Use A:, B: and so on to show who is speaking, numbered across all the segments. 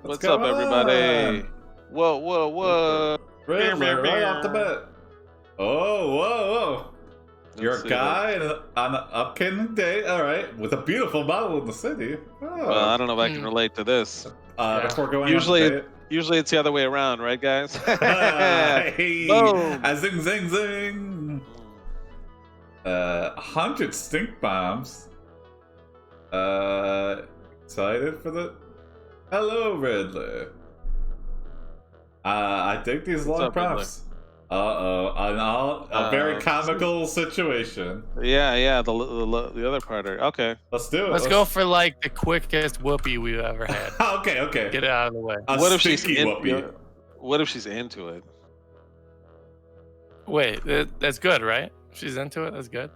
A: What's
B: going
A: up, everybody?
B: on?
A: Whoa, whoa, whoa.
B: Riddler, right off the bat. Oh, whoa, whoa. You're a guy on an upcoming date, all right, with a beautiful model in the city. Oh.
A: Well, I don't know if I can relate to this.
B: Before going on the date.
A: Usually it's the other way around, right, guys?
B: Hey,
A: Boom.
B: Zing, zing, zing. 100 stink bombs. Excited for the... Hello, Riddler. I dig these long prompts. A very comical situation.
A: Yeah, the other part. Okay.
B: Let's do it.
C: Let's go for like the quickest whoopee we've ever had.
B: Okay.
C: Get it out of the way.
A: What if she's into it?
C: Wait, that's good, right? She's into it. That's good.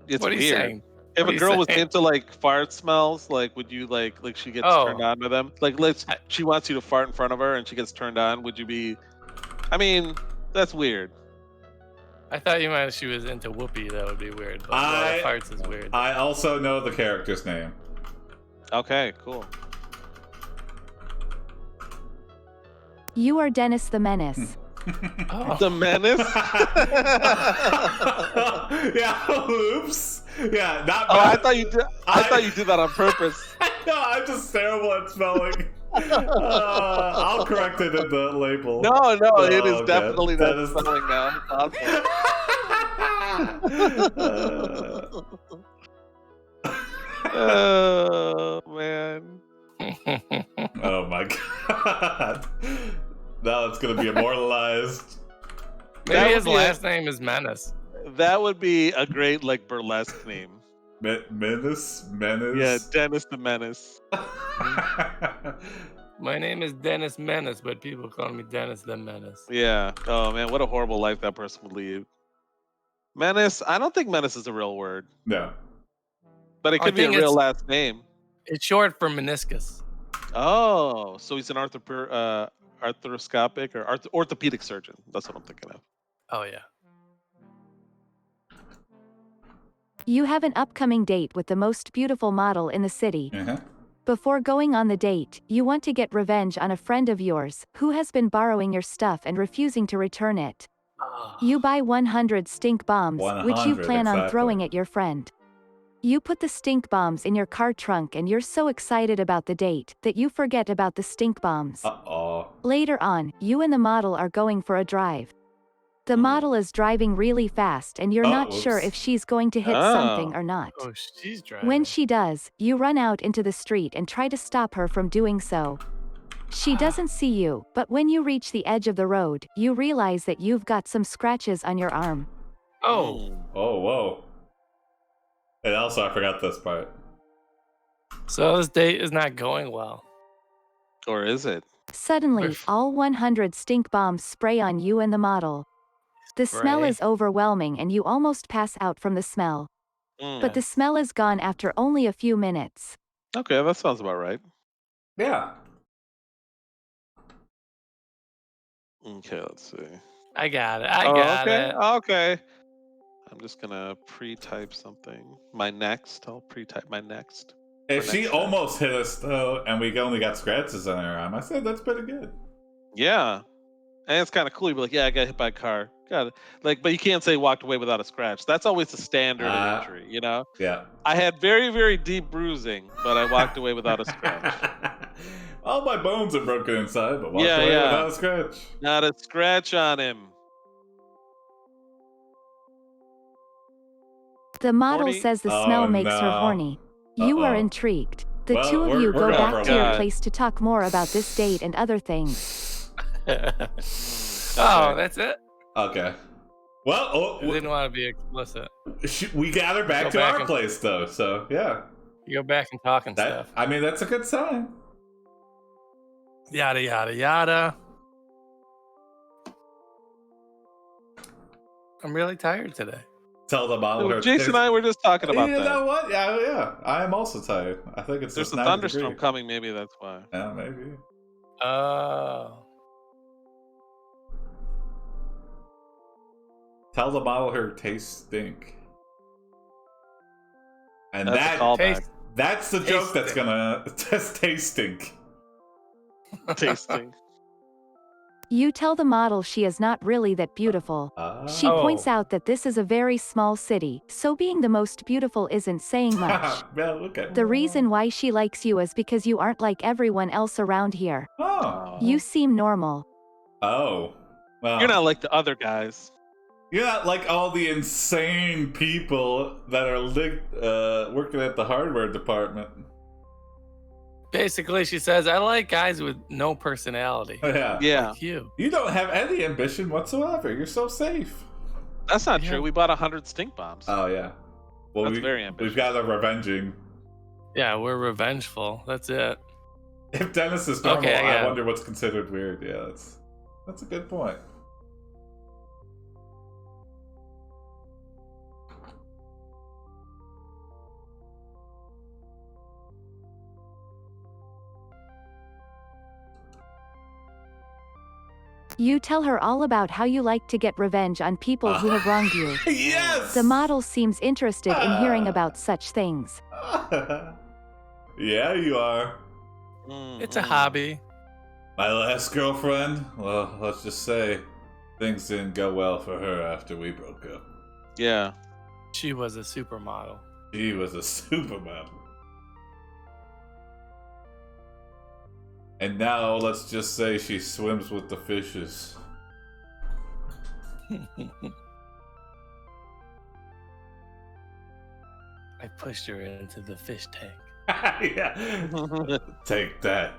A: It's
C: what are you
A: weird.
C: saying?
A: If a girl was into like fart smells, like would you like she gets turned on to them? Like she wants you to fart in front of her and she gets turned on. Would you be? I mean, that's weird.
C: I thought you meant if she was into whoopee. That would be weird. But farts is weird.
B: I also know the character's name.
A: Okay, cool.
D: You are Dennis the Menace.
A: The Menace?
B: Yeah, oops. Yeah, not.
A: I thought you did. I thought you did that on purpose.
B: No, I'm just terrible at spelling. I'll correct it in the label.
A: No, it is definitely not spelling now. Oh man.
B: Oh my god. Now it's gonna be immortalized.
C: Maybe his last name is Mennis.
A: That would be a great like burlesque name.
B: Menace?
A: Yeah, Dennis the Menace.
C: My name is Dennis Menace, but people call me Dennis the Menace.
A: Yeah. Oh man, what a horrible life that person would lead. Menace? I don't think Menace is a real word.
B: No.
A: But it could be a real last name.
C: It's short for meniscus.
A: Oh, so he's an arthroscopic or orthopedic surgeon. That's what I'm thinking of.
C: Oh yeah.
D: You have an upcoming date with the most beautiful model in the city. Before going on the date, you want to get revenge on a friend of yours who has been borrowing your stuff and refusing to return it. You buy 100 stink bombs, which you plan on throwing at your friend. You put the stink bombs in your car trunk and you're so excited about the date that you forget about the stink bombs. Later on, you and the model are going for a drive. The model is driving really fast and you're not sure if she's going to hit something or not.
C: Oh, she's driving.
D: When she does, you run out into the street and try to stop her from doing so. She doesn't see you, but when you reach the edge of the road, you realize that you've got some scratches on your arm.
B: Oh, whoa. And also, I forgot this part.
C: So this date is not going well.
A: Or is it?
D: Suddenly, all 100 stink bombs spray on you and the model. The smell is overwhelming and you almost pass out from the smell. But the smell is gone after only a few minutes.
A: Okay, that sounds about right.
B: Yeah.
A: Okay, let's see.
C: I got it. I got it.
A: Okay. I'm just gonna pre-type something. I'll pre-type my next.
B: If she almost hit us though, and we only got scratches on her arm, I said that's pretty good.
A: Yeah, and it's kind of cool. You'd be like, "Yeah, I got hit by a car." Got it. Like, but you can't say walked away without a scratch. That's always the standard of injury, you know.
B: Yeah.
A: I had very, very deep bruising, but I walked away without a scratch.
B: All my bones are broken inside, but walked away without a scratch.
A: Not a scratch on him.
D: The model says the smell makes her horny. You are intrigued. The two of you go back to your place to talk more about this date and other things.
C: Oh, that's it?
B: Okay. Well,
C: I didn't want to be explicit.
B: We got her back to our place, though, so yeah.
C: You go back and talk and stuff.
B: I mean, that's a good sign.
C: Yada, yada, yada. I'm really tired today.
B: Tell the model.
A: Jason and I were just talking about that.
B: You know what? Yeah. I am also tired. I think it's
A: there's a thunderstorm coming. Maybe that's why.
B: Yeah, maybe. Tell the model her tastes stink. And that's the joke that's gonna taste stink.
A: Tasting.
D: You tell the model she is not really that beautiful. She points out that this is a very small city, so being the most beautiful isn't saying much. The reason why she likes you is because you aren't like everyone else around here. You seem normal.
B: Well,
A: you're not like the other guys.
B: You're not like all the insane people that are working at the hardware department.
C: Basically, she says, I like guys with no personality.
B: Yeah.
C: Like you.
B: You don't have any ambition whatsoever. You're so safe.
A: That's not true. We bought 100 stink bombs.
B: Oh, yeah. Well,
A: that's very ambitious.
B: We've got a revenging.
C: Yeah, we're revengeful. That's it.
B: If Dennis is normal, I wonder what's considered weird. Yeah, that's a good point.
D: You tell her all about how you like to get revenge on people who have wronged you.
B: Yes!
D: The model seems interested in hearing about such things.
B: Yeah, you are.
C: It's a hobby.
B: My last girlfriend, well, let's just say things didn't go well for her after we broke up.
A: Yeah.
C: She was a supermodel.
B: She was a supermodel. And now, let's just say she swims with the fishes.
C: I pushed her into the fish tank.
B: Yeah. Take that.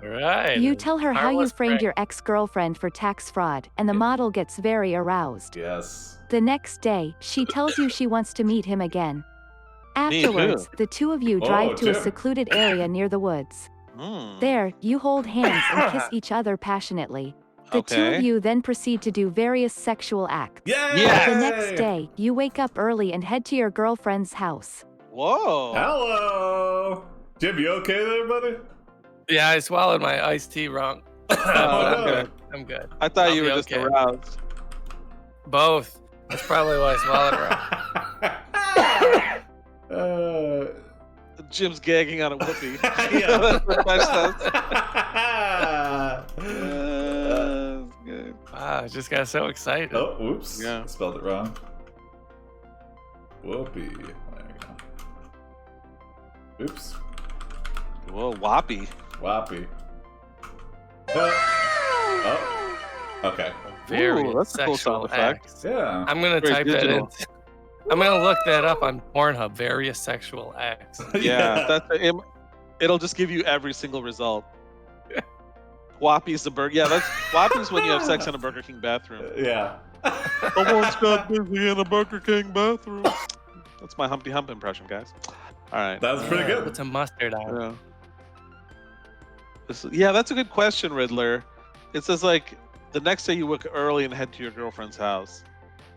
C: Right.
D: You tell her how you framed your ex-girlfriend for tax fraud, and the model gets very aroused.
B: Yes.
D: The next day, she tells you she wants to meet him again. Afterwards, the two of you drive to a secluded area near the woods. There, you hold hands and kiss each other passionately. The two of you then proceed to do various sexual acts.
B: Yay!
D: The next day, you wake up early and head to your girlfriend's house.
A: Whoa.
B: Hello! Jim, you okay there, buddy?
C: Yeah, I swallowed my iced tea wrong. I'm good.
A: I thought you were just aroused.
C: Both. That's probably why I swallowed wrong.
A: Jim's gagging on a whoopee.
C: Wow, I just got so excited.
B: Oh, whoops. Yeah. I spelled it wrong. Whoopee. There we go. Oops.
A: Whoa, whoppy.
B: Whoppy. Oh. Okay.
C: Very
A: that's
C: sexual
A: a cool sound
C: act.
A: effect.
B: Yeah.
C: I'm going to type that in. I'm going to look that up on Pornhub. Various sexual acts.
A: Yeah. It'll just give you every single result. Whoppy's the burger. Yeah, that's Whoppy's when you have sex in a Burger King bathroom.
B: Yeah.
A: I once got busy in a Burger King bathroom. That's my Humpty Hump impression, guys. All right.
B: That was pretty good.
C: Put some mustard on.
A: Yeah, that's a good question, Riddler. It says like the next day you wake early and head to your girlfriend's house.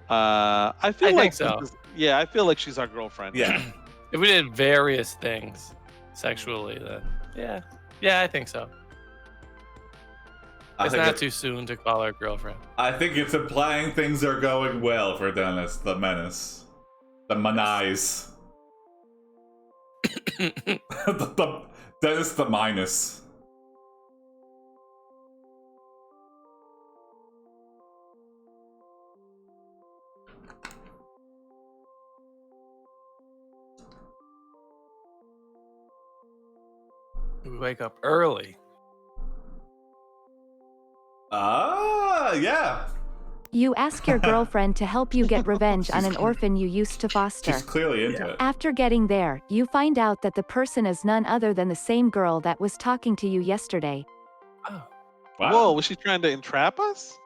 A: I think so. I feel like she's our girlfriend.
B: Yeah.
C: If we did various things sexually, then yeah, I think so. It's not too soon to call her girlfriend.
B: I think it's implying things are going well for Dennis the Menace. The Mennis. Dennis the Menace.
C: We wake up early.
B: Yeah.
D: You ask your girlfriend to help you get revenge on an orphan you used to foster.
B: She's clearly into it.
D: After getting there, you find out that the person is none other than the same girl that was talking to you yesterday.
C: Oh.
B: Wow.
A: Whoa, was she trying to entrap us?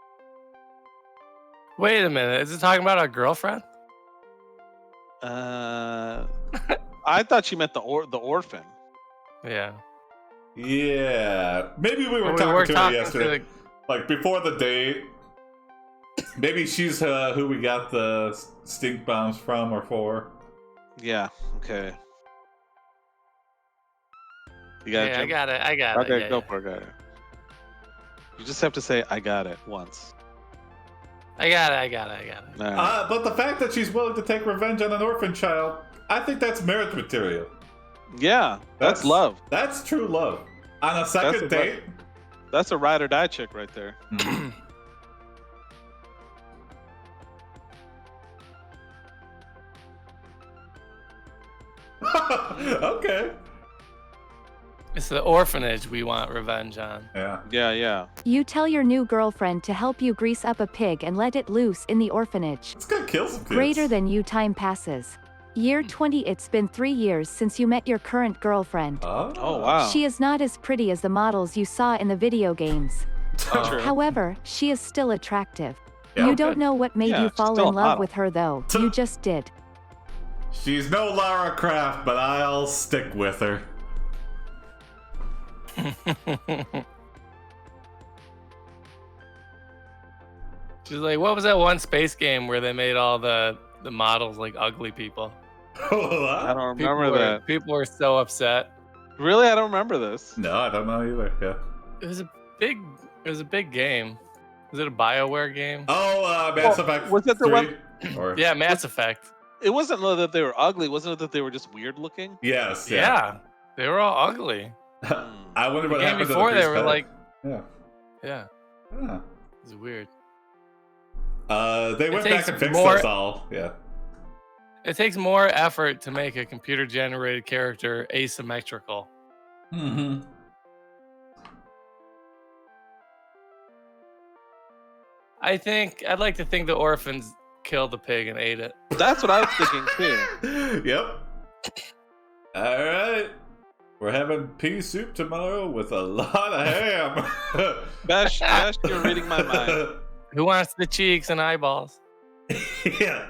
C: Wait a minute. Is it talking about our girlfriend?
A: I thought she meant the orphan.
C: Yeah.
B: Yeah. Maybe we were talking to her yesterday. Like before the date. Maybe she's who we got the stink bombs from or for.
A: Yeah, okay. You got it, Jim?
C: I got it.
A: Okay, go for it. Got it. You just have to say, I got it once.
C: I got it.
B: But the fact that she's willing to take revenge on an orphan child, I think that's marriage material.
A: Yeah, that's love.
B: That's true love. On a second date.
A: That's a ride or die chick right there.
B: Okay.
C: It's the orphanage we want revenge on.
B: Yeah.
D: You tell your new girlfriend to help you grease up a pig and let it loose in the orphanage.
B: It's gonna kill some kids.
D: Greater than you time passes. Year 20. It's been 3 years since you met your current girlfriend.
A: Oh wow.
D: She is not as pretty as the models you saw in the video games. However, she is still attractive. You don't know what made you fall in love with her though. You just did.
B: She's no Lara Croft, but I'll stick with her.
C: She's like, what was that one space game where they made all the models like ugly people?
A: I don't remember that.
C: People were so upset.
A: Really? I don't remember this.
B: No, I don't know either. Yeah.
C: It was a big game. Was it a BioWare game?
B: Oh, Mass Effect.
A: Was it the
B: 3?
A: one?
B: Or...
C: Yeah, Mass Effect.
A: It wasn't that they were ugly. Wasn't it that they were just weird looking?
B: Yes.
C: Yeah, they were all ugly.
B: I wonder what happened
C: before
B: to the
C: they were like,
B: yeah.
C: It was weird.
B: They went back and fixed us all. Yeah.
C: It takes more effort to make a computer-generated character asymmetrical.
B: Mm-hmm.
C: I'd like to think the orphans killed the pig and ate it.
A: That's what I was thinking too.
B: Yep. All right. We're having pea soup tomorrow with a lot of ham.
A: Bash, you're reading my mind.
C: Who wants the cheeks and eyeballs?
B: Yeah.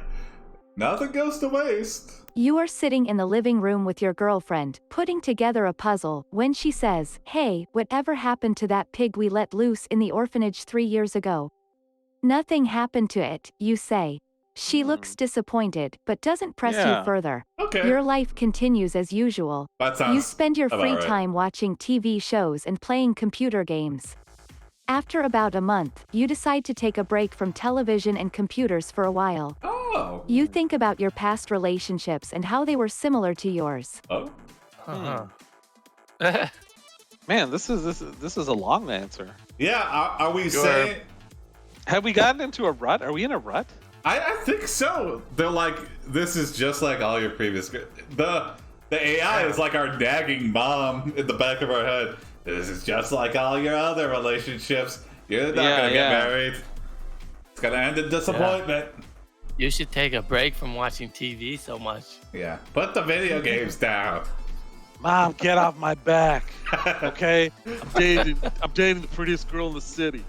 B: Nothing goes to waste.
D: You are sitting in the living room with your girlfriend, putting together a puzzle, when she says, "Hey, whatever happened to that pig we let loose in the orphanage 3 years ago?" "Nothing happened to it," you say. She looks disappointed, but doesn't press you further.
B: Okay.
D: Your life continues as usual. You spend your free time watching TV shows and playing computer games. After about a month, you decide to take a break from television and computers for a while.
B: Oh.
D: You think about your past relationships and how they were similar to yours.
B: Oh.
A: Man, this is a long answer.
B: Yeah, are we saying...
A: Have we gotten into a rut? Are we in a rut?
B: I think so. They're like, this is just like all your previous... The AI is like our nagging mom in the back of our head. This is just like all your other relationships. You're not going to get married. It's going to end in disappointment.
C: You should take a break from watching TV so much.
B: Yeah, put the video games down.
A: Mom, get off my back. Okay? I'm dating the prettiest girl in the city.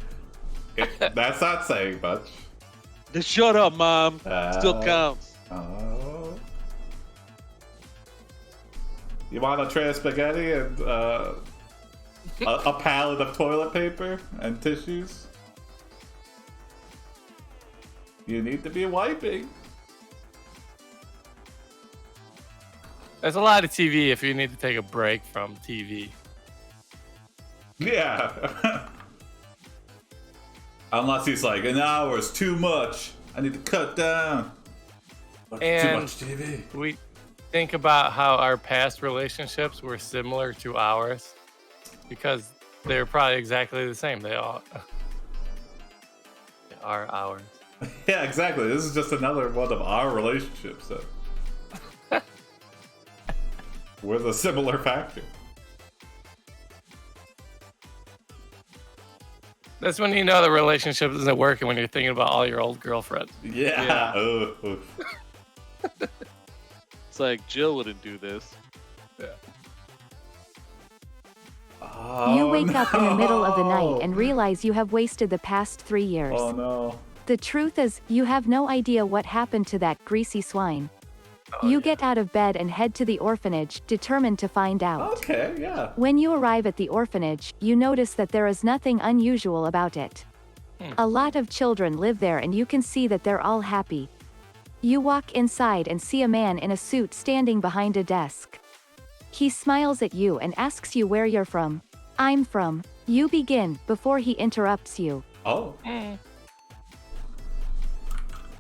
B: That's not saying much.
A: Just shut up, Mom. Still counts.
B: Oh. You want a tray of spaghetti and a pallet of toilet paper and tissues? You need to be wiping.
C: There's a lot of TV if you need to take a break from TV.
B: Yeah. Unless he's like, an hour is too much. I need to cut down.
C: And
B: too much TV.
C: We think about how our past relationships were similar to ours because they're probably exactly the same. They are ours.
B: Yeah, exactly. This is just another one of our relationships. With a similar factor.
C: That's when you know the relationship isn't working, when you're thinking about all your old girlfriends.
B: Yeah.
A: It's like, Jill wouldn't do this.
C: Yeah.
B: Oh,
D: you wake up in the middle of the night and realize you have wasted the past 3 years.
B: Oh no.
D: The truth is, you have no idea what happened to that greasy swine. You get out of bed and head to the orphanage, determined to find out.
B: Okay, yeah.
D: When you arrive at the orphanage, you notice that there is nothing unusual about it. A lot of children live there and you can see that they're all happy. You walk inside and see a man in a suit standing behind a desk. He smiles at you and asks you where you're from. "I'm from." You begin, before he interrupts you.
B: Oh.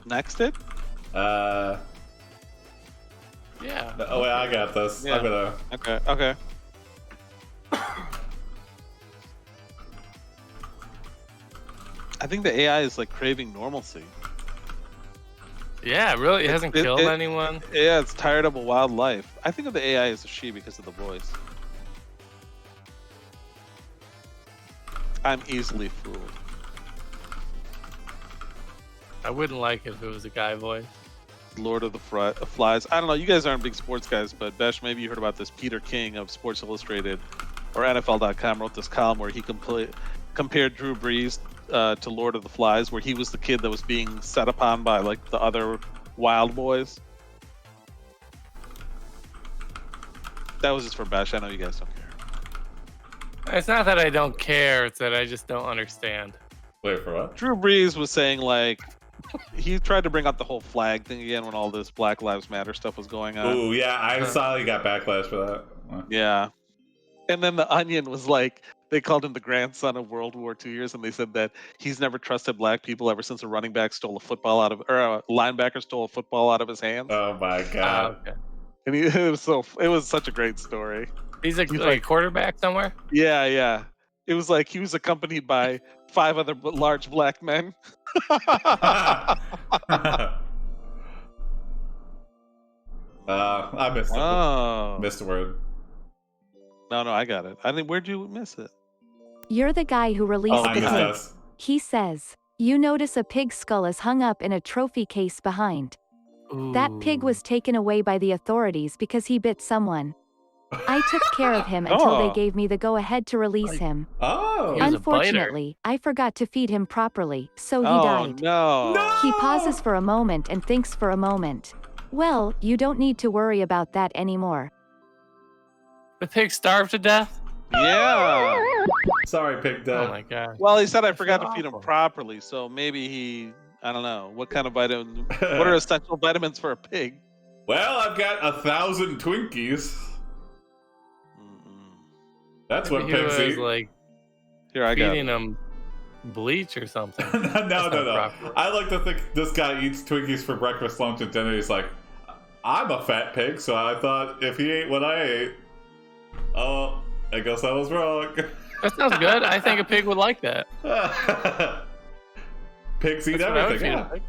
A: Next it?
C: Yeah.
B: Oh, wait, I got this.
A: Yeah.
B: I'm gonna...
A: Okay. I think the AI is like craving normalcy.
C: Yeah, really, it hasn't killed anyone.
A: Yeah, it's tired of a wild life. I think of the AI as a she because of the voice. I'm easily fooled.
C: I wouldn't like it if it was a guy voice.
A: Lord of the Flies. I don't know. You guys aren't big sports guys, but Besh, maybe you heard about this. Peter King of Sports Illustrated or NFL.com wrote this column where he compared Drew Brees to Lord of the Flies, where he was the kid that was being set upon by like the other wild boys. That was just for Besh. I know you guys don't care.
C: It's not that I don't care; it's that I just don't understand.
B: Wait, for what?
A: Drew Brees was saying like he tried to bring up the whole flag thing again when all this Black Lives Matter stuff was going on.
B: Ooh, yeah, I saw he got backlash for that.
A: Yeah. And then the Onion was like, they called him the grandson of World War II years, and they said that he's never trusted black people ever since a running back stole a football out of, or a linebacker stole a football out of his hands.
B: Oh my god!
C: Okay.
A: And it was such a great story.
C: He's like a quarterback somewhere.
A: Yeah. It was like he was accompanied by 5 other large black men.
B: I missed it.
A: Oh.
B: Missed the word.
A: No, I got it. I think where'd you miss it?
D: You're the guy who released the pig.
B: Us.
D: He says, you notice a pig skull is hung up in a trophy case behind.
C: Ooh.
D: That pig was taken away by the authorities because he bit someone. I took care of him until they gave me the go-ahead to release him.
B: Oh.
D: Unfortunately, I forgot to feed him properly, so he died.
A: No.
D: He pauses for a moment and thinks for a moment. Well, you don't need to worry about that anymore.
C: The pig starved to death?
A: Yeah.
B: Sorry, Pig Dad.
C: Oh my god.
A: Well, he said I forgot
C: so
A: to feed him
C: awful.
A: properly, so maybe I don't know, what kind of vitamin, what are essential vitamins for a pig?
B: Well, I've got 1,000 Twinkies. That's
C: Maybe
B: what
C: he
B: pigs
C: was
B: eat.
C: like
A: Here, I got
C: feeding
A: it.
C: him bleach or something.
B: No. I like to think this guy eats Twinkies for breakfast, lunch, and dinner. He's like, I'm a fat pig, so I thought if he ate what I ate, oh, I guess I was wrong.
C: That sounds good. I think a pig would like that.
B: Pigs eat
C: That's what I would
B: everything.
C: feed a
B: Yeah.
C: pig.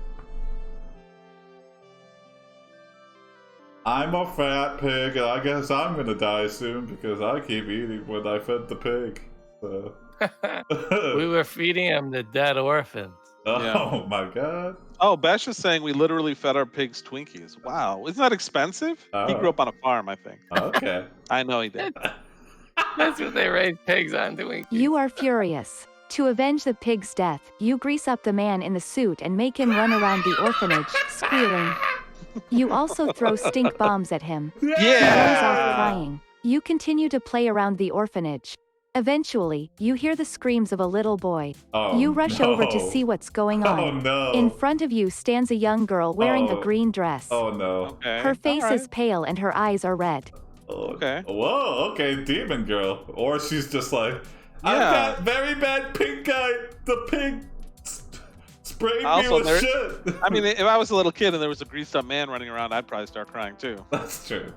B: I'm a fat pig, and I guess I'm gonna die soon because I keep eating when I fed the pig. So.
C: We were feeding him to dead orphans.
B: Oh my god.
A: Oh, Bash is saying we literally fed our pigs Twinkies. Wow. Isn't that expensive? He
B: Oh.
A: grew up on a farm, I think.
B: Okay.
A: I know he did.
C: That's what they raise pigs on, Twinkies.
D: You are furious. To avenge the pig's death, you grease up the man in the suit and make him run around the orphanage, squealing. You also throw stink bombs at him. He goes off crying. You continue to play around the orphanage. Eventually, you hear the screams of a little boy.
B: Oh,
D: You rush
B: no.
D: over to see what's going on.
B: Oh no.
D: In front of you stands a young girl wearing a
B: Oh.
D: green dress.
B: Oh no.
A: Okay.
D: Her face
A: all right.
D: is pale and her eyes are red.
B: Oh,
A: Okay.
B: Whoa, okay, demon girl. Or she's just like, I've
A: Yeah.
B: got very bad pink eye. The pig sprayed me
A: Also,
B: with shit.
A: I mean, if I was a little kid and there was a greased up man running around, I'd probably start crying too.
B: That's true.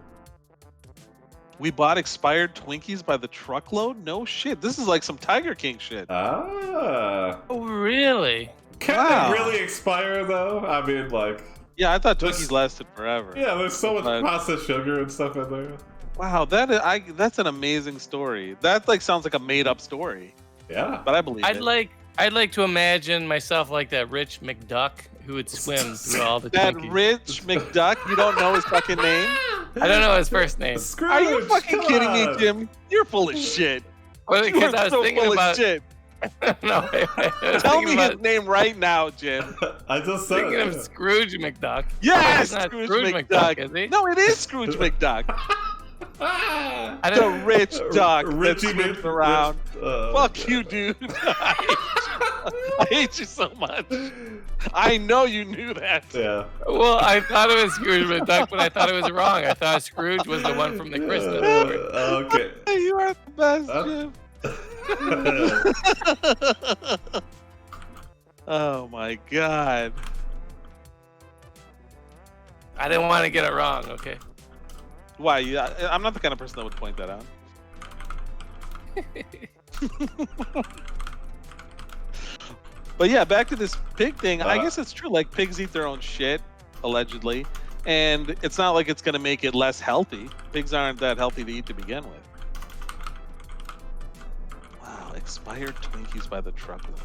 A: We bought expired Twinkies by the truckload? No shit. This is like some Tiger King shit.
B: Ah.
C: Oh, really?
B: Can
A: Wow.
B: they really expire though? I mean, like,
A: Yeah, I thought
B: This-
A: Twinkies lasted forever.
B: yeah, there's so much
A: But-
B: processed sugar and stuff in there.
A: Wow, that's an amazing story. That like sounds like a made up story,
B: Yeah.
A: but I believe
C: I'd
A: it.
C: like to imagine myself like that rich McDuck who would swim through all the
A: That
C: Twinkies.
A: rich McDuck, you don't know his fucking name?
C: I don't know his first name.
B: Scrooge,
A: Are you fucking
B: come
A: kidding me,
B: on.
A: Jim? You're full of shit.
C: Well,
A: You
C: because
A: are
C: I was
A: so
C: thinking
A: full
C: about
A: of shit.
C: no, I was
A: Tell
C: thinking
A: me
C: about
A: his name right now, Jim.
B: I just said
C: thinking of
B: it.
C: Scrooge McDuck.
A: Yes,
C: It's not
A: Scrooge
C: Scrooge
A: McDuck.
C: McDuck, is he?
A: No, it is Scrooge McDuck.
C: I
A: The
C: don't,
A: rich duck that
B: Richie
A: swims
B: Mc-
A: around.
B: Rich-
A: Fuck you, dude. I hate you so much. I know you knew that.
B: Yeah.
C: well, I thought it was Scrooge McDuck, but I thought it was wrong. I thought Scrooge was the one from the Christmas story.
B: Okay.
A: You are the best, Jim. Oh my god.
C: I didn't want to get it wrong. Okay.
A: Why? I'm not the kind of person that would point that out. But yeah, back to this pig thing. I guess it's true. Like pigs eat their own shit, allegedly, and it's not like it's going to make it less healthy. Pigs aren't that healthy to eat to begin with. Wow, expired Twinkies by the truckload.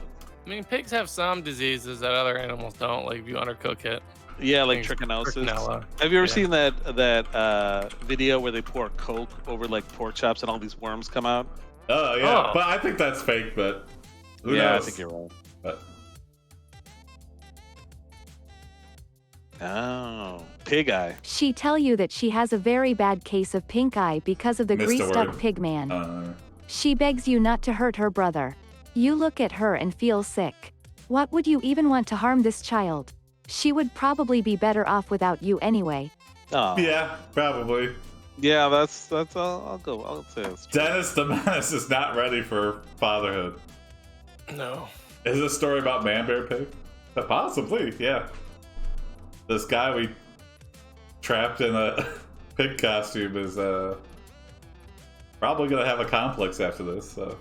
C: I mean, pigs have some diseases that other animals don't. Like if you undercook it.
A: Yeah, like
C: Things-
A: trichinosis.
C: trichinella.
A: Have you ever
C: Yeah.
A: seen that video where they pour Coke over like pork chops and all these worms come out?
B: Oh yeah,
C: Oh.
B: but I think that's fake. But who
A: Yeah,
B: knows?
A: I think you're right.
B: But
A: Oh, pig eye.
D: She tell you that she has a very bad case of pink eye because of the
B: Missed a
D: greased up
B: word.
D: pig man.
B: uh,
D: She begs you not to hurt her brother. You look at her and feel sick. What would you even want to harm this child? She would probably be better off without you anyway.
A: Oh,
B: yeah, probably.
A: yeah. That's. I'll go. I'll say it's true.
B: Dennis the Menace is not ready for fatherhood.
C: No.
B: Is this a story about Man Bear Pig? Possibly, yeah. This guy we trapped in a pig costume is probably gonna have a complex after this. So.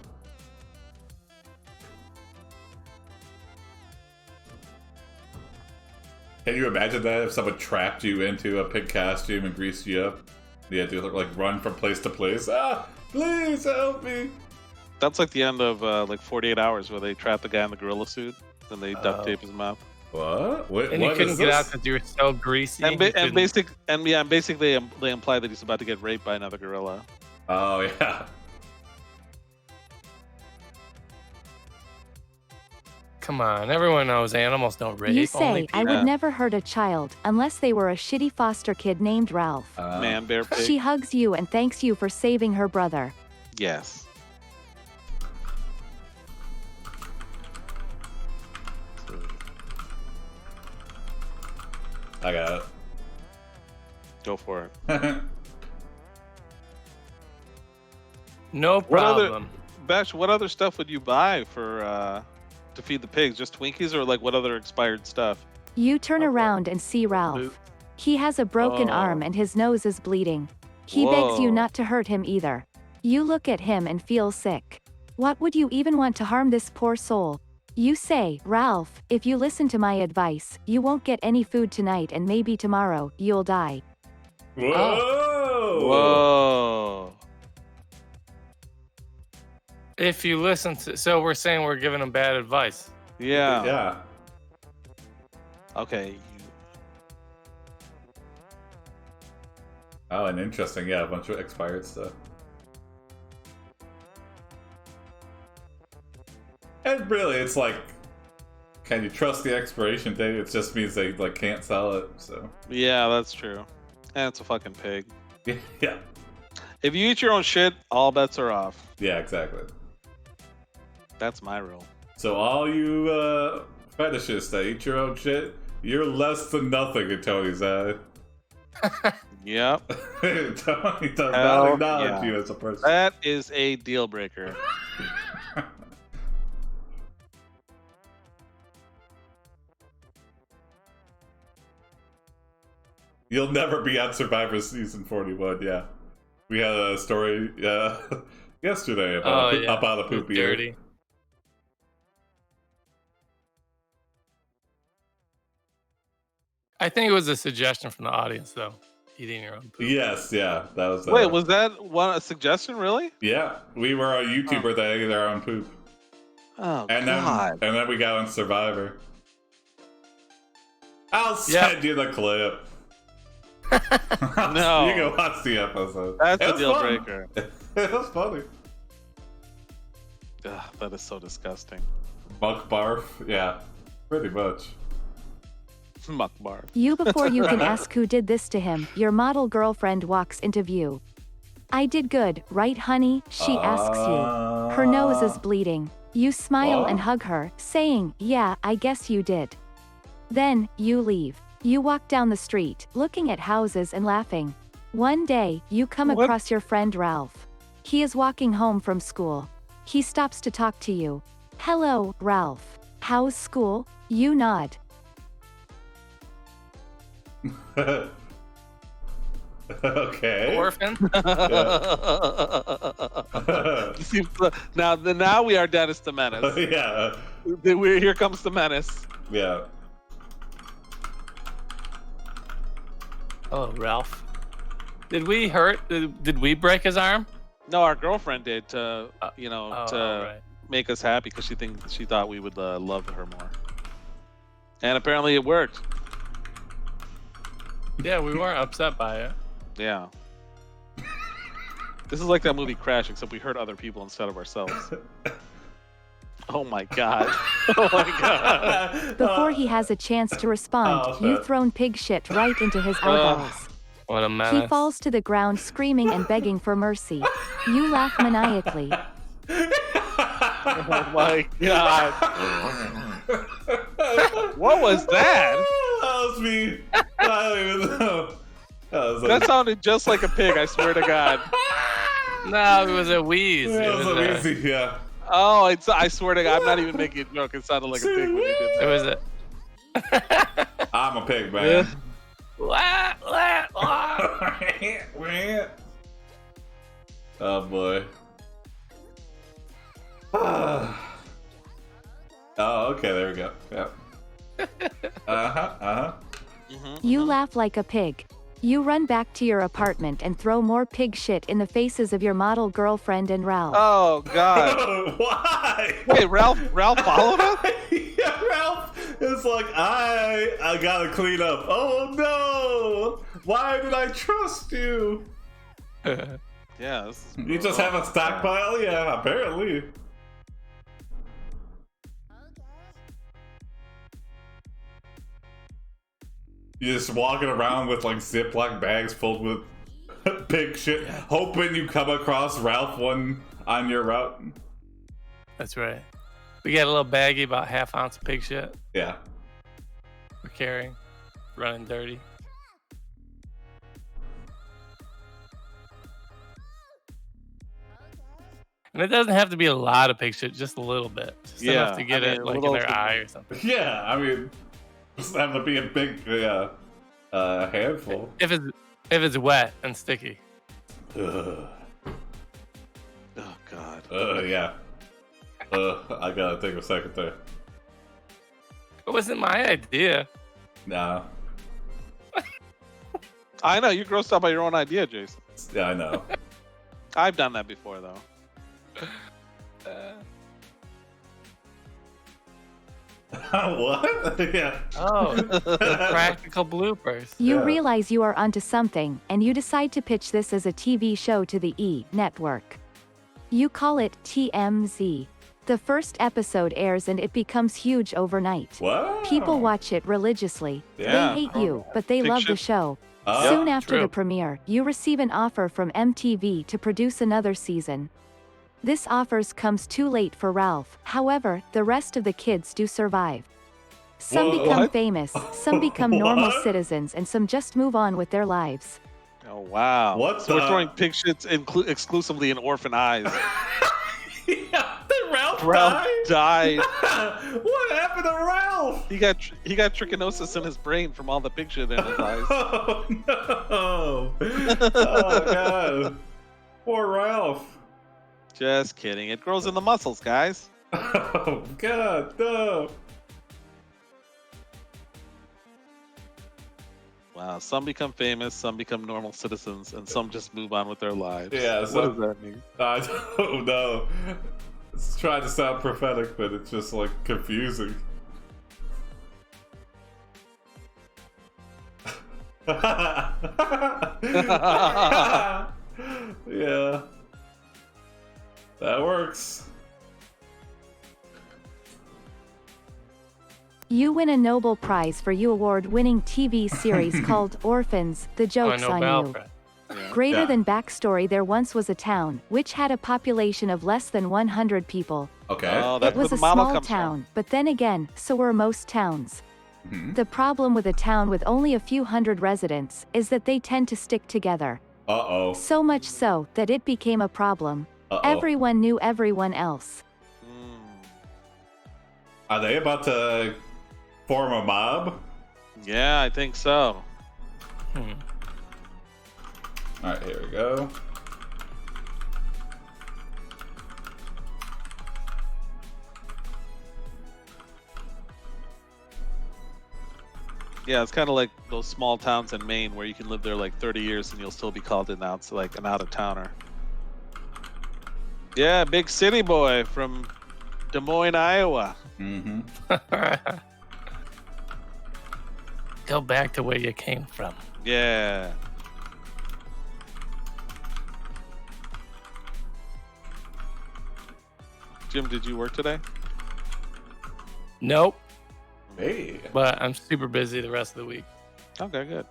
B: Can you imagine that if someone trapped you into a pig costume and greased you up? You had to like run from place to place. Ah, please help me!
A: That's like the end of like 48 Hours, where they trap the guy in the gorilla suit and they duct tape his mouth.
B: What? What?
C: And
B: what
C: you couldn't
B: is
C: get
B: this?
C: out because you were so greasy.
A: And,
C: you
A: ba-
C: couldn't-
A: basically they imply that he's about to get raped by another gorilla.
B: Oh yeah.
C: Come on, everyone knows animals don't rape.
D: You
C: only
D: say, I
C: people.
D: would never hurt a child unless they were a shitty foster kid named Ralph.
A: Man, bear, pig.
D: She hugs you and thanks you for saving her brother.
A: Yes.
B: I got
A: Go for it.
B: it.
C: No
A: What other-
C: problem.
A: Bash, what other stuff would you buy for to feed the pigs? Just Twinkies, or like what other expired stuff?
D: You turn
A: Okay.
D: around and see Ralph. He has a broken
A: Oh.
D: arm and his nose is bleeding. He begs you
A: Whoa.
D: not to hurt him either. You look at him and feel sick. What would you even want to harm this poor soul? You say, Ralph, if you listen to my advice, you won't get any food tonight and maybe tomorrow, you'll die.
B: Whoa!
A: Whoa.
C: If you listen to, so we're saying we're giving them bad advice.
A: Yeah.
B: Yeah.
A: Okay.
B: Oh, and interesting. Yeah, a bunch of expired stuff. And really, it's like, can you trust the expiration date? It just means they like can't sell it. So
A: Yeah, that's true. And it's a fucking pig.
B: yeah,
A: If you eat your own shit, all bets are off.
B: yeah, exactly.
A: That's my rule.
B: So all you fetishists that eat your own shit, you're less than nothing in Tony's eye.
A: Yep.
B: Tony does
A: Hell
B: not acknowledge
A: yeah.
B: you as a person.
A: That is a deal breaker.
B: You'll never be on Survivor Season 41, yeah. We had a story yesterday about about a poopy ear.
C: dirty. I think it was a suggestion from the audience, though. Eating your own poop.
B: Yes, yeah, that was.
A: Wait, was that a suggestion, really?
B: Yeah, we were a YouTuber that ate our own poop,
A: Oh,
B: and
A: God.
B: then we got on Survivor. I'll
C: Yep.
B: send you the clip.
A: No.
B: You can watch the episode.
A: That's
B: It
A: a
B: was
A: deal
B: fun.
A: breaker.
B: It was funny.
A: Ugh, that is so disgusting.
B: Muck barf, yeah, pretty much.
A: Muck bar.
D: You before you can ask who did this to him, your model girlfriend walks into view. I did good, right honey? She asks you. Her nose is bleeding. You smile and hug her, saying, yeah, I guess you did. Then, you leave. You walk down the street, looking at houses and laughing. One day, you come
A: What?
D: across your friend Ralph. He is walking home from school. He stops to talk to you. Hello, Ralph. How's school? You nod.
B: Okay.
C: Orphan.
A: You see, now we are Dennis the Menace.
B: Yeah.
A: Here comes the Menace.
B: Yeah.
C: Oh, Ralph. Did we hurt? Did we break his arm?
A: No, our girlfriend did to
C: Right.
A: make us happy because she thought we would love her more, and apparently it worked.
C: Yeah, we weren't upset by it.
A: Yeah. This is like that movie Crash, except we hurt other people instead of ourselves. Oh my god. Oh my god.
D: Before he has a chance to respond, you've thrown pig shit right into his eyeballs.
C: What a menace.
D: He falls to the ground screaming and begging for mercy. You laugh maniacally.
A: Oh my god. What was that?
B: That was me. I don't even know.
A: That sounded just like a pig, I swear to God.
C: No, it was a wheeze.
B: Yeah, it was a wheezy, yeah.
A: Oh, I swear to God, I'm not even making a joke. It sounded like a pig when you did that.
C: It was a.
B: I'm a pig, man. Oh boy. Oh, okay, there we go. Yep.
D: You laugh like a pig. You run back to your apartment and throw more pig shit in the faces of your model girlfriend and Ralph.
A: Oh God.
B: Why?
A: Wait, Ralph followed us?
B: Yeah, Ralph is like, I gotta clean up. Oh no! Why did I trust you?
A: Yeah, this is
B: You just have a stockpile? Yeah, apparently. You're just walking around with like Ziploc bags filled with pig shit, hoping you come across Ralph one on your route.
C: That's right. We got a little baggie, about half-ounce pig shit
B: Yeah.
C: we're carrying, running dirty. And it doesn't have to be a lot of pig shit, just a little bit. Just enough to get it like in their eye or something.
B: Yeah, I mean, doesn't have to be a big handful.
C: If it's wet and sticky.
B: Ugh.
A: Oh God.
B: Yeah. I gotta take a second there.
C: It wasn't my idea.
B: Nah.
A: I know, you're grossed out by your own idea, Jason.
B: Yeah, I know.
A: I've done that before, though.
B: What? Yeah.
C: Oh, practical bloopers.
D: You
B: Yeah.
D: realize you are onto something, and you decide to pitch this as a TV show to the E! Network. You call it TMZ. The first episode airs and it becomes huge overnight.
B: What?
D: People watch it religiously.
A: Yeah.
D: They hate you, but they love the show.
B: Oh,
D: Soon after
C: true.
D: the premiere, you receive an offer from MTV to produce another season. This offer comes too late for Ralph, however, the rest of the kids do survive. Some
B: Whoa,
D: become
A: what?
D: famous, some become normal
B: What?
D: citizens, and some just move on with their lives.
A: Oh wow.
B: What
A: So
B: the-
A: we're throwing pig shits exclusively in orphan eyes.
B: Yeah, Ralph
A: Ralph died.
B: What happened to Ralph?
A: He got trichinosis in his brain from all the pig shit in his eyes.
B: Oh no! Oh god! Poor Ralph.
A: Just kidding. It grows in the muscles, guys.
B: Oh god, no!
A: Wow. Some become famous, some become normal citizens, and some just move on with their lives.
B: Yeah,
A: What
B: so-
A: does that mean?
B: I don't know. It's trying to sound prophetic, but it's just like confusing. Yeah. That works.
D: You win a Nobel Prize for You award-winning TV series called Orphans, The
C: Oh,
D: Joke's on
C: Nobel
D: You.
C: Prize.
D: Greater
B: Yeah.
D: than backstory, there once was a town, which had a population of less than 100 people.
B: Okay.
A: Oh,
D: It
A: that's where
D: was
A: the
D: a
A: model
D: small
A: comes
D: town, but then again, so were most towns.
B: Mhm.
D: The problem with a town with only a few hundred residents is that they tend to stick together.
B: Uh-oh.
D: So much so that it became a problem.
B: Uh-oh.
D: Everyone knew everyone else.
A: from.
B: Are they about to form a mob?
A: Yeah, I think so.
B: Alright, here we go.
A: Yeah, it's kind of like those small towns in Maine where you can live there like 30 years and you'll still be called an out of towner. Yeah, big city boy from Des Moines, Iowa.
B: Mm-hmm.
C: Go back to where you came from.
A: Yeah. Jim, did you work today?
C: Nope.
B: Hey.
C: But I'm super busy the rest of the week.
A: Okay, good.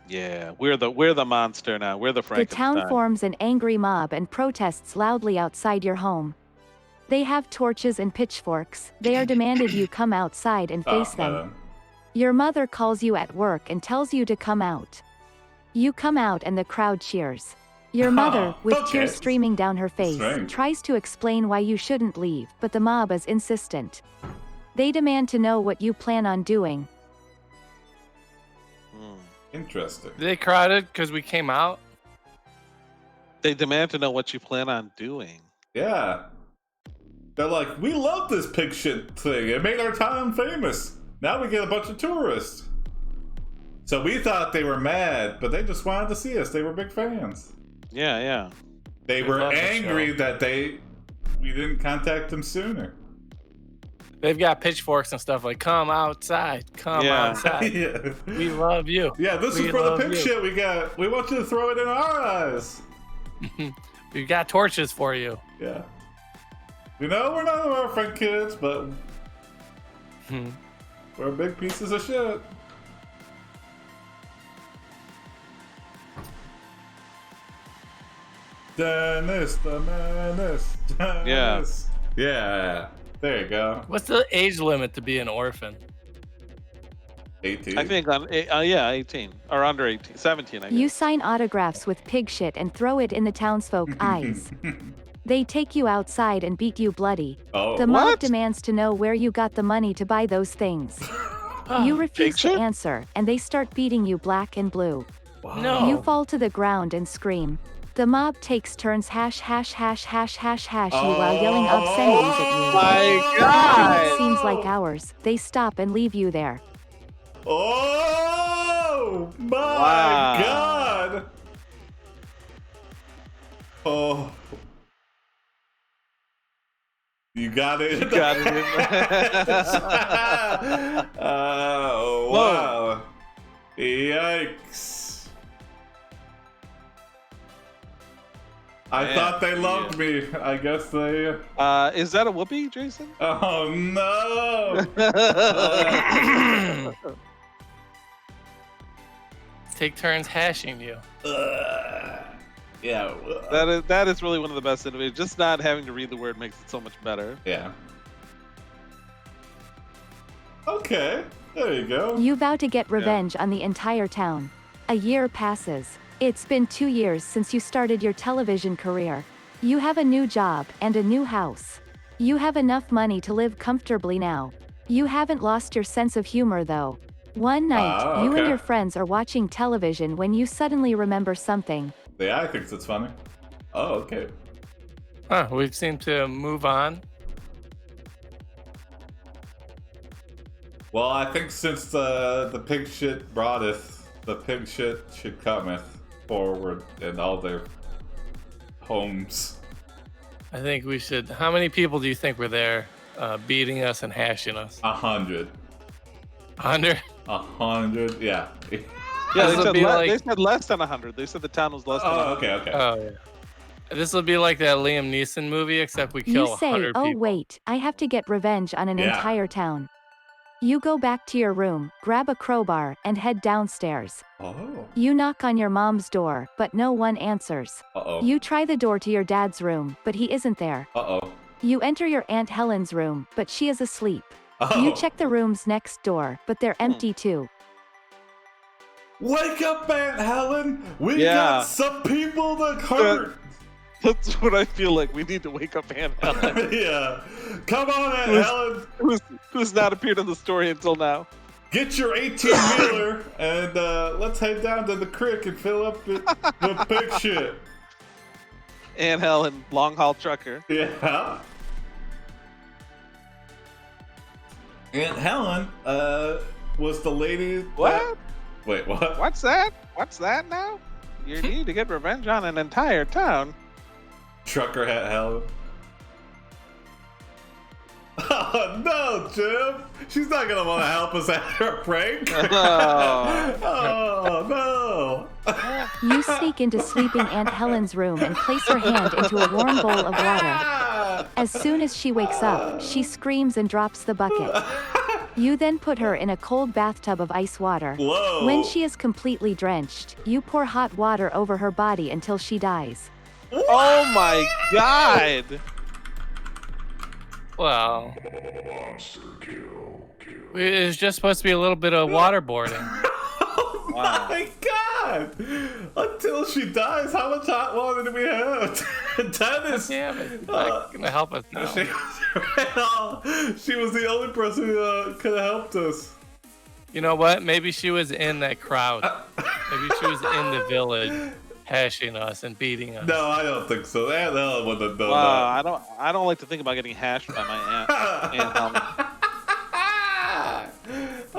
A: Yeah, we're the monster now. We're the
D: The
A: Frankenstein.
D: town forms an angry mob and protests loudly outside your home. They have torches and pitchforks. They are demanded you come outside and face them. Your mother calls you at work and tells you to come out. You come out and the crowd cheers. Your mother, with tears streaming down her face, tries to explain why you shouldn't leave, but the mob is insistent. They demand to know what you plan on doing.
B: Interesting.
C: They crowded because we came out?
A: They demand to know what you plan on doing.
B: Yeah. They're like, we love this pig shit thing. It made our town famous. Now we get a bunch of tourists. So we thought they were mad, but they just wanted to see us. They were big fans.
A: Yeah, yeah.
B: They were angry that we didn't contact them sooner.
C: They've got pitchforks and stuff like, come outside, come outside.
B: Yeah.
C: We love you.
B: Yeah, this is for the pig shit we got. We want you to throw it in our eyes.
C: We've got torches for you.
B: Yeah. We know we're not orphan kids, but we're big pieces of shit. Dennis the Menace. Dennis. Yeah. There you go.
C: What's the age limit to be an orphan?
B: 18.
A: I think on 18 or under 18, 17. I guess.
D: You sign autographs with pig shit and throw it in the townsfolk eyes. They take you outside and beat you bloody.
B: Oh.
D: The mob
A: What?
D: demands to know where you got the money to buy those things. You refuse to answer, and they start beating you black and blue.
C: No.
D: You fall to the ground and scream. The mob takes turns hash you while yelling obscenities at you.
A: My
D: After
A: God!
D: it seems like hours, they stop and leave you there.
B: Oh my
A: Wow.
B: God! Oh, you got it.
A: You got it in there.
B: Oh wow! Yikes! I thought they loved me. I guess they.
A: Is that a whoopee, Jason?
B: Oh no!
C: Take turns hashing you.
B: Yeah.
A: That is really one of the best innovations. Just not having to read the word makes it so much better.
B: Yeah. Okay. There you go.
D: You vow to get revenge on the entire town. A year passes. It's been 2 years since you started your television career. You have a new job and a new house. You have enough money to live comfortably now. You haven't lost your sense of humor though. One night, you and your friends are watching television when you suddenly remember something.
B: The AI thinks it's funny. Oh, okay.
C: Huh, we seem to move on.
B: Well, I think since the pig shit broughteth, the pig shit should cometh forward in all their homes.
C: I think we should. How many people do you think were there beating us and hashing us?
B: 100.
C: 100?
B: 100, yeah.
A: Yeah,
C: This would be like-
A: they said less than 100. They said the town was less than 100.
B: Okay.
C: Oh, yeah. This will be like that Liam Neeson movie, except we kill
D: You say,
C: 100
D: oh
C: people.
D: wait, I have to get revenge on an entire town. You go back to your room, grab a crowbar, and head downstairs.
B: Oh.
D: You knock on your mom's door, but no one answers.
B: Uh-oh.
D: You try the door to your dad's room, but he isn't there.
B: Uh-oh.
D: You enter your Aunt Helen's room, but she is asleep.
B: Oh.
D: You check the rooms next door, but they're empty too.
B: Wake up, Aunt Helen! We
A: Yeah.
B: got some people to hurt!
A: That's what I feel like. We need to wake up Aunt Helen,
B: Yeah. Come on, Aunt Helen!
A: who's not appeared in the story until now.
B: get your 18-wheeler and let's head down to the creek and fill up with pig shit.
A: Aunt Helen, long haul trucker.
B: Yeah. Aunt Helen was the lady.
A: What?
B: Wait, what?
A: What's that? What's that now? You need to get revenge on an entire town.
B: Trucker hat Helen. Oh no, Jim! She's not gonna want to help us after a prank. Oh no!
D: You sneak into sleeping Aunt Helen's room and place her hand into a warm bowl of water. As soon as she wakes up, she screams and drops the bucket. You then put her in a cold bathtub of ice water.
B: Whoa.
D: When she is completely drenched, you pour hot water over her body until she dies.
A: Oh my god!
C: Well, it's just supposed to be a little bit of waterboarding.
B: Oh my god! Until she dies, how much hot water do we have? Dennis!
C: Yeah, but it's not gonna help us now.
B: She was the only person who could have helped us.
C: You know what? Maybe she was in that crowd. Maybe she was in the village, hashing us and beating us.
B: No, I don't think so. Aunt Helen wouldn't have done
A: Wow,
B: that.
A: I don't like to think about getting hashed by my Aunt Helen.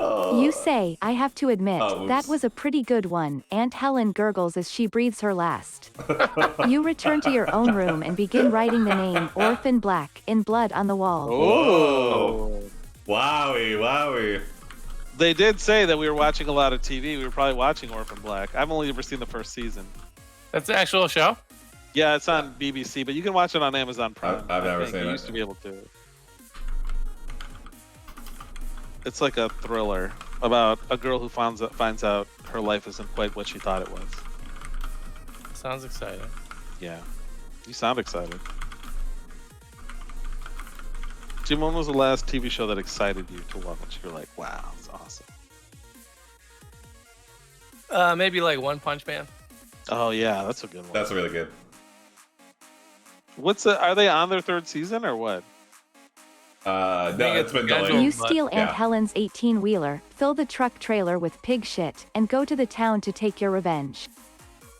B: Oh.
D: You say, I have to admit,
B: Oh, oops.
D: that was a pretty good one. Aunt Helen gurgles as she breathes her last. You return to your own room and begin writing the name Orphan Black in blood on the wall.
A: Oh.
B: Wowie, wowie.
A: They did say that we were watching a lot of TV. We were probably watching Orphan Black. I've only ever seen the first season.
C: That's the actual show?
A: Yeah, it's on BBC, but you can watch it on Amazon Prime.
B: I've never
A: I think.
B: seen
A: You
B: it.
A: used to be able to. It's like a thriller about a girl who finds out her life isn't quite what she thought it was.
C: Sounds exciting.
A: Yeah. You sound excited. Jim, when was the last TV show that excited you to watch? You're like, wow, it's awesome.
C: Maybe like One Punch Man.
A: Oh yeah, that's a good one.
B: That's really good.
A: Are they on their third season or what?
B: No,
C: think
B: it's been
C: it's scheduled.
B: delayed.
D: You steal Aunt
B: Yeah.
D: Helen's 18-wheeler, fill the truck trailer with pig shit, and go to the town to take your revenge.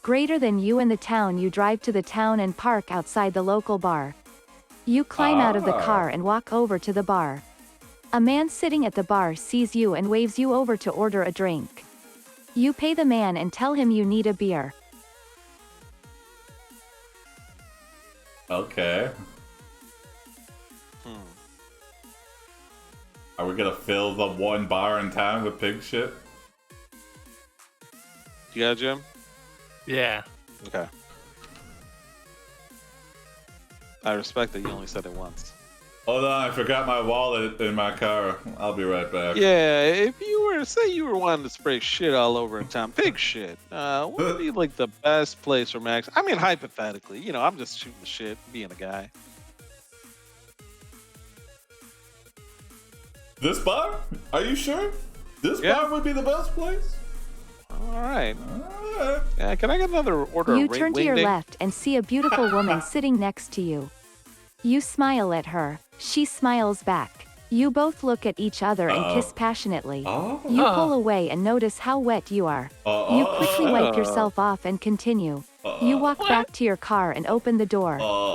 D: Greater than you and the town, you drive to the town and park outside the local bar. You climb out of the car and walk over to the bar. A man sitting at the bar sees you and waves you over to order a drink. You pay the man and tell him you need a beer.
B: Okay. Are we gonna fill the one bar in town with pig shit?
A: You got it, Jim?
C: Yeah.
A: Okay. I respect that you only said it once.
B: Hold on, I forgot my wallet in my car. I'll be right back.
A: Yeah, if you were wanting to spray shit all over in town, pig shit, what would be like the best place for Max? I mean, hypothetically, I'm just shooting the shit, being a guy.
B: This bar? Are you sure? This
A: Yeah.
B: bar would be the best place?
A: All right.
B: Alright.
A: Yeah, can I get another order
D: You
A: of
D: turn to your
A: wing ding?
D: left and see a beautiful woman sitting next to you. You smile at her. She smiles back. You both look at each other and kiss passionately.
B: Oh.
D: You pull away and notice how wet you are. You quickly wipe yourself off and continue. You walk back to your car and open the door.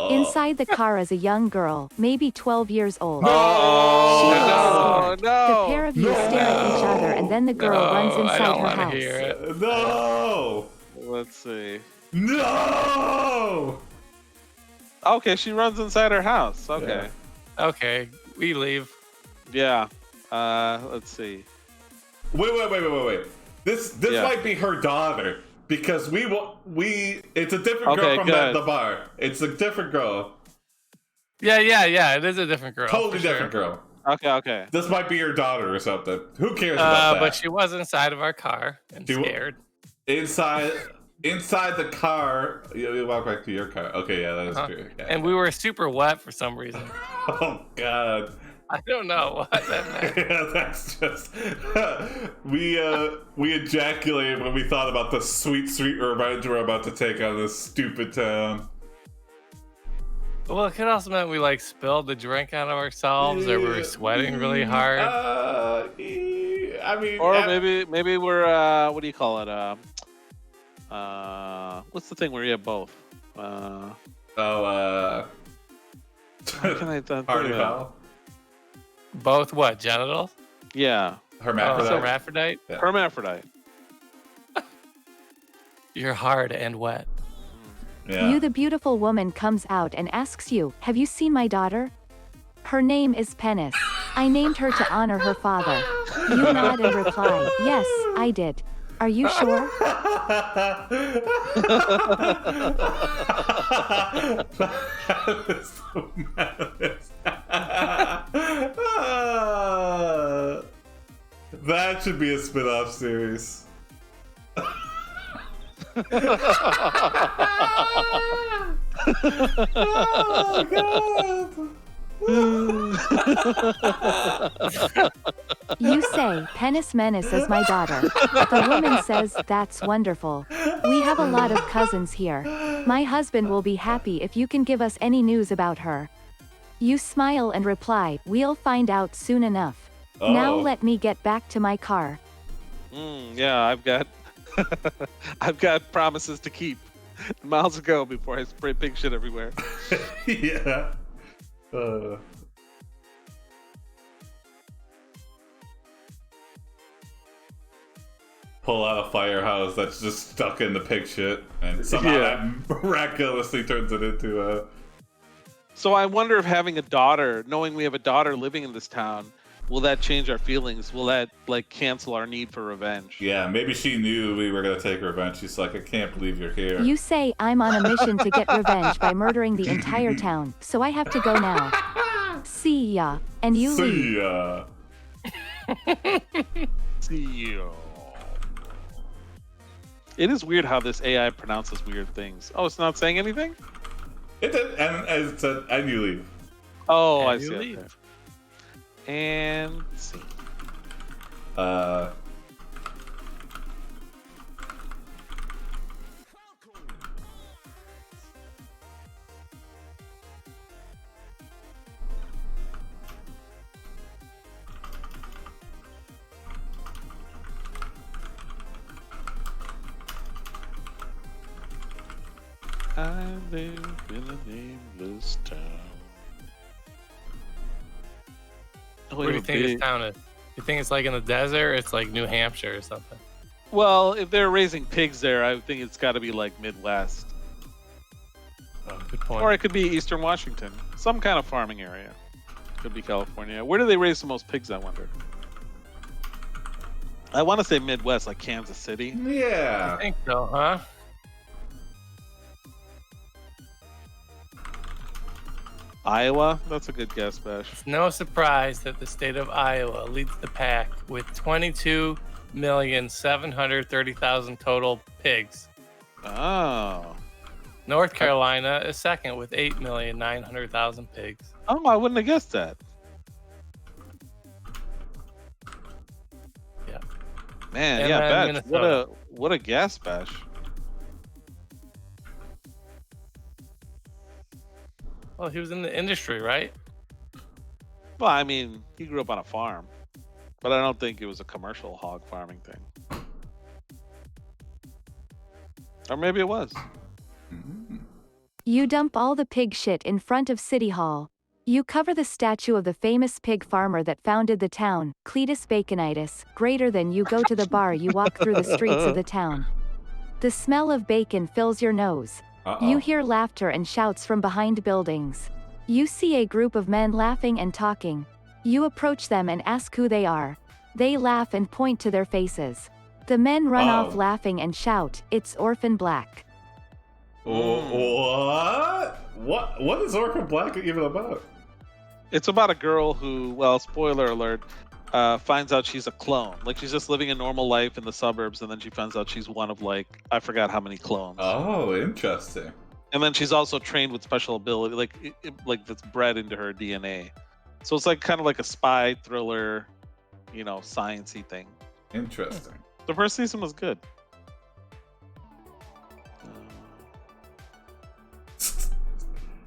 D: Inside the car is a young girl, maybe 12 years old.
A: Oh,
D: She looks scared.
A: no.
D: The pair of you stare at each other and then the girl runs
C: I
D: inside
C: don't
D: her
C: want to
D: house.
C: hear it.
B: No!
A: Let's see.
B: No!
A: Okay, she runs inside her house. Okay.
C: Okay, we leave.
A: Yeah. Let's see.
B: Wait. This
A: Yeah.
B: might be her daughter because it's a different girl
A: Okay,
B: from
A: good.
B: the bar. It's a different girl.
C: Yeah. It is a different girl.
B: Totally
C: for sure.
B: different girl.
A: Okay.
B: This might be your daughter or something. Who cares about that?
C: But she was inside of our car and
B: She wa-
C: scared.
B: Inside the car, you walk back to your car. Okay, yeah, that is
C: Uh-huh.
B: true. Yeah.
C: And we were super wet for some reason.
B: Oh God.
C: I don't know what that meant.
B: Yeah, that's just we ejaculated when we thought about the sweet revenge we're about to take on this stupid town.
C: Well, it could also mean we spilled the drink out of ourselves, or we were sweating really hard.
B: I mean,
A: Or maybe we're what do you call it? What's the thing where you have both?
B: How
A: can I think
B: Party
A: of
B: foul?
C: Both what? Genitals?
A: Yeah,
B: Hermaphrodite.
C: Hermaphrodite?
B: Yeah.
A: hermaphrodite.
C: You're hard and wet.
B: Yeah.
D: You, the beautiful woman, comes out and asks you, have you seen my daughter? Her name is Mennis. I named her to honor her father. You nod and reply, yes, I did. Are you sure?
B: That is so madness. That should be a spin-off series. Oh god.
D: You say, Dennis Menace is my daughter. The woman says, that's wonderful. We have a lot of cousins here. My husband will be happy if you can give us any news about her. You smile and reply, we'll find out soon enough. Now let me get back to my car.
A: Yeah, I've got promises to keep. Miles ago before I spray pig shit everywhere.
B: Yeah. Pull out a firehouse that's just stuck in the pig shit, and somehow that miraculously turns it into a.
A: So I wonder if having a daughter, knowing we have a daughter living in this town, will that change our feelings? Will that like cancel our need for revenge?
B: Yeah, maybe she knew we were gonna take revenge. She's like, I can't believe you're here.
D: You say, I'm on a mission to get revenge by murdering the entire town, so I have to go now. See ya. And you leave.
B: See ya.
A: See you. It is weird how this AI pronounces weird things. Oh, it's not saying anything?
B: It did, and as it said, and you leave.
A: Oh,
C: And
A: I
C: you
A: see.
C: leave.
A: Okay. And let's see. I live in a nameless town. Oh,
C: Where do you think this town is? You think it's like in the desert? It's like New Hampshire or something.
A: Well, if they're raising pigs there, I would think it's got to be like Midwest.
C: Oh, good point.
A: Or it could be Eastern Washington. Some kind of farming area. Could be California. Where do they raise the most pigs, I wonder? I want to say Midwest, like Kansas City.
B: Yeah.
C: I think so, huh?
A: Iowa? That's a good guess, Bash.
C: It's no surprise that the state of Iowa leads the pack with 22,730,000 total pigs.
A: Oh.
C: North Carolina is second with 8,900,000 pigs.
A: Oh, I wouldn't have guessed that.
C: Yeah.
A: Man,
C: And
A: yeah,
C: then
A: Bash.
C: Minnesota.
A: What a guess, Bash.
C: Well, he was in the industry, right?
A: Well, I mean, he grew up on a farm, but I don't think it was a commercial hog farming thing. Or maybe it was.
D: You dump all the pig shit in front of City Hall. You cover the statue of the famous pig farmer that founded the town, Cletus Baconitis, greater than you go to the bar. You walk through the streets of the town. The smell of bacon fills your nose. You hear laughter and shouts from behind buildings. You see a group of men laughing and talking. You approach them and ask who they are. They laugh and point to their faces. The men run off laughing and shout, it's Orphan Black.
B: What? What is Orphan Black even about?
A: It's about a girl who, well, spoiler alert, finds out she's a clone. Like, she's just living a normal life in the suburbs, and then she finds out she's one of, like, I forgot how many clones.
B: Oh, interesting.
A: And then she's also trained with special ability, like that's bred into her DNA. So it's like kind of like a spy thriller, you know, science-y thing.
B: Interesting.
A: The first season was good.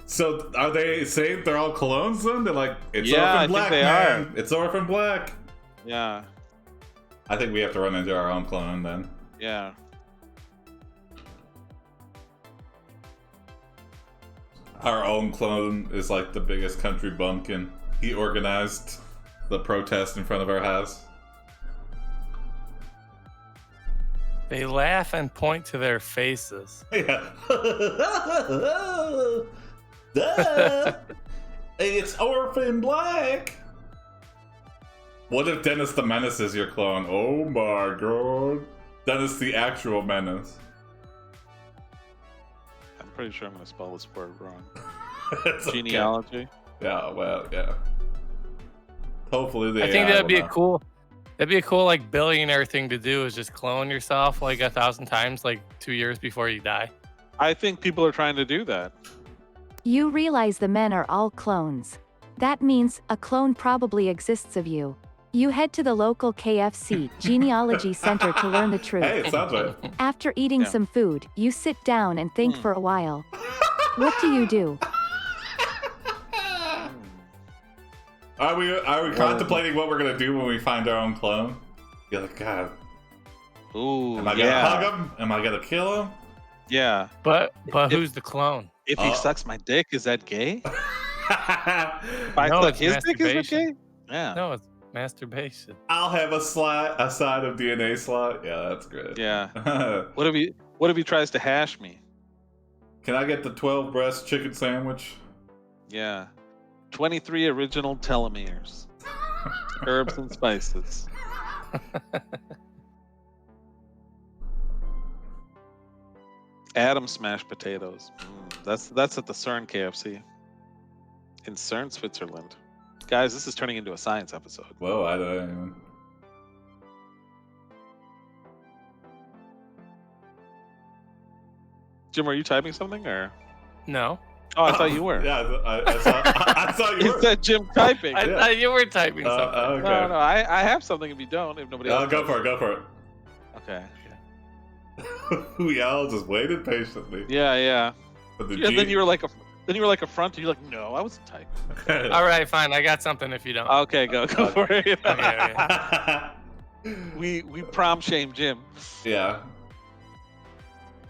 B: So are they saying they're all clones then? They're like, it's
A: Yeah, I
B: Orphan
A: think
B: Black,
A: they
B: man.
A: are.
B: It's Orphan Black.
A: Yeah.
B: I think we have to run into our own clone then.
A: Yeah.
B: Our own clone is like the biggest country bumpkin. He organized the protest in front of our house.
C: They laugh and point to their faces.
B: Yeah. Duh. It's Orphan Black. What if Dennis the Menace is your clone? Oh my god. Dennis the actual Menace.
A: I'm pretty sure I'm going to spell this word wrong.
B: It's
A: Genealogy?
B: Okay. Yeah, well, yeah. Hopefully the
C: I think
B: AI
C: that'd be
B: will
C: a cool like billionaire thing to do is just clone yourself like 1,000 times like 2 years before you die.
A: I think people are trying to do that.
D: You realize the men are all clones. That means, a clone probably exists of you. You head to the local KFC genealogy center to learn the truth.
B: Hey, it sounds right.
D: After eating some food, you sit down and think for a while. What do you do?
B: Are we contemplating what we're gonna do when we find our own clone? You're like, God,
A: Ooh,
B: am I gonna hug him? Am I gonna kill him?
A: Yeah.
C: But who's the clone?
A: If he sucks my dick, is that gay? If I
C: No,
A: suck
C: it's
A: his dick, is that
C: masturbation.
A: gay? Yeah.
C: No, it's masturbation.
B: I'll have a side of DNA slot. Yeah, that's good.
A: Yeah. What if he tries to hash me?
B: Can I get the 12 breast chicken sandwich?
A: Yeah. 23 original telomeres. Herbs and spices. Adam smashed potatoes. That's at the CERN KFC. In CERN, Switzerland. Guys, this is turning into a science episode.
B: Whoa, I don't even.
A: Jim, are you typing something or?
C: No.
A: Oh, I thought you were.
B: Yeah, I saw you
A: You
B: were.
A: said Jim typing.
C: I thought you were typing something.
B: Okay.
A: No, I have something if you don't, if nobody else
B: Go
A: does.
B: for it, go for it.
A: Okay.
B: We all just waited patiently.
A: Yeah.
B: For the
A: Yeah, then you were like affronted. You're like, no, I wasn't typing.
C: All right, fine. I got something if you don't.
A: Okay, go for it.
C: Okay.
A: We prom shame Jim.
B: Yeah.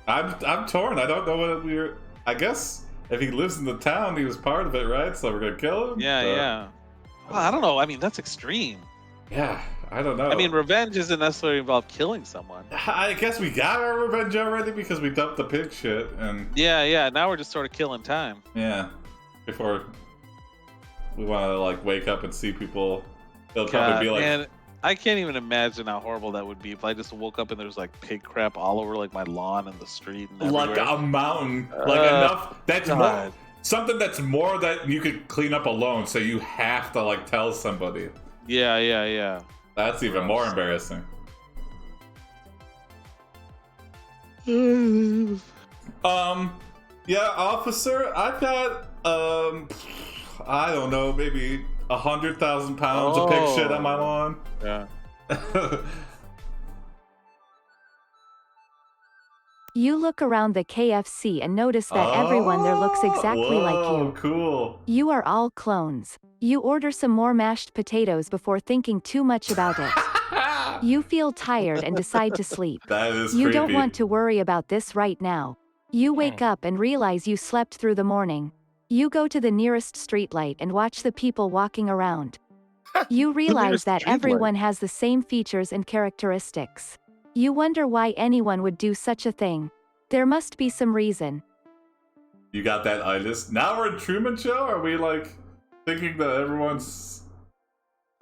B: I'm torn. I don't know what we're. I guess if he lives in the town, he was part of it, right? So we're gonna kill him.
A: Yeah. Well, I don't know. I mean, that's extreme.
B: Yeah, I don't know.
A: I mean, revenge isn't necessarily involved killing someone.
B: I guess we got our revenge already because we dumped the pig shit and.
A: Yeah. Now we're just sort of killing time.
B: Yeah. Before we want to like wake up and see people, they'll probably be like.
A: Man, I can't even imagine how horrible that would be if I just woke up and there's like pig crap all over like my lawn and the street and
B: Like
A: everywhere.
B: a mountain, like enough. That's more,
A: God.
B: something that's more that you could clean up alone. So you have to like tell somebody.
A: Yeah.
B: That's even more embarrassing. Yeah, officer, I've got I don't know, maybe 100,000 pounds of pig shit on my lawn.
A: Yeah.
D: You look around the KFC and notice that everyone there looks exactly like you.
B: Cool.
D: You are all clones. You order some more mashed potatoes before thinking too much about it. You feel tired and decide to sleep.
B: That is
D: You
B: creepy.
D: don't want to worry about this right now. You wake up and realize you slept through the morning. You go to the nearest streetlight and watch the people walking around. You realize that everyone has the same features and characteristics. You wonder why anyone would do such a thing. There must be some reason.
B: You got that, Itis? Now we're in Truman Show? Are we like thinking that everyone's...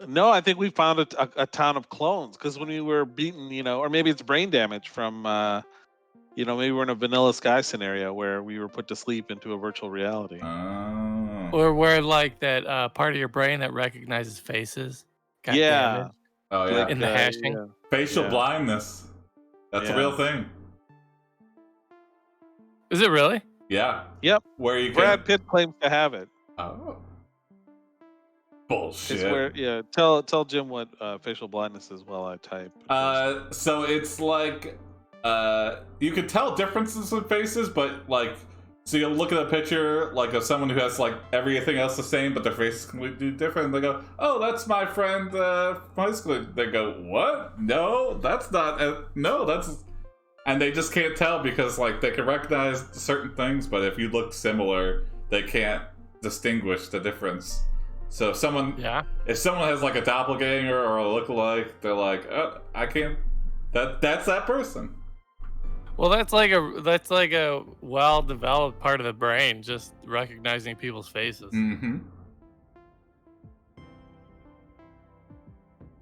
A: No, I think we found a town of clones because when we were beaten, or maybe it's brain damage from, maybe we're in a Vanilla Sky scenario where we were put to sleep into a virtual reality.
B: Oh.
C: Or where like that part of your brain that recognizes faces. got
A: Yeah.
C: damaged
B: Oh, yeah.
C: in the hashing.
A: Yeah.
B: Facial blindness. That's a
A: Yeah.
B: real thing.
C: Is it really?
B: Yeah.
A: Yep.
B: Where you can...
A: Brad Pitt claims to have it.
B: Oh.
A: It's
B: Bullshit.
A: where, tell Jim what facial blindness is while I type.
B: So it's like you could tell differences in faces, but like So you'll look at a picture like of someone who has like everything else the same, but their face is completely different. They go, "Oh, that's my friend from high school." They go, "What? No, that's not. No, that's." And they just can't tell because like they can recognize certain things, but if you look similar, they can't distinguish the difference. So if someone has like a doppelganger or a lookalike, they're like, "Oh, I can't. That's that person."
C: Well, that's like a well-developed part of the brain, just recognizing people's faces.
B: Mm-hmm.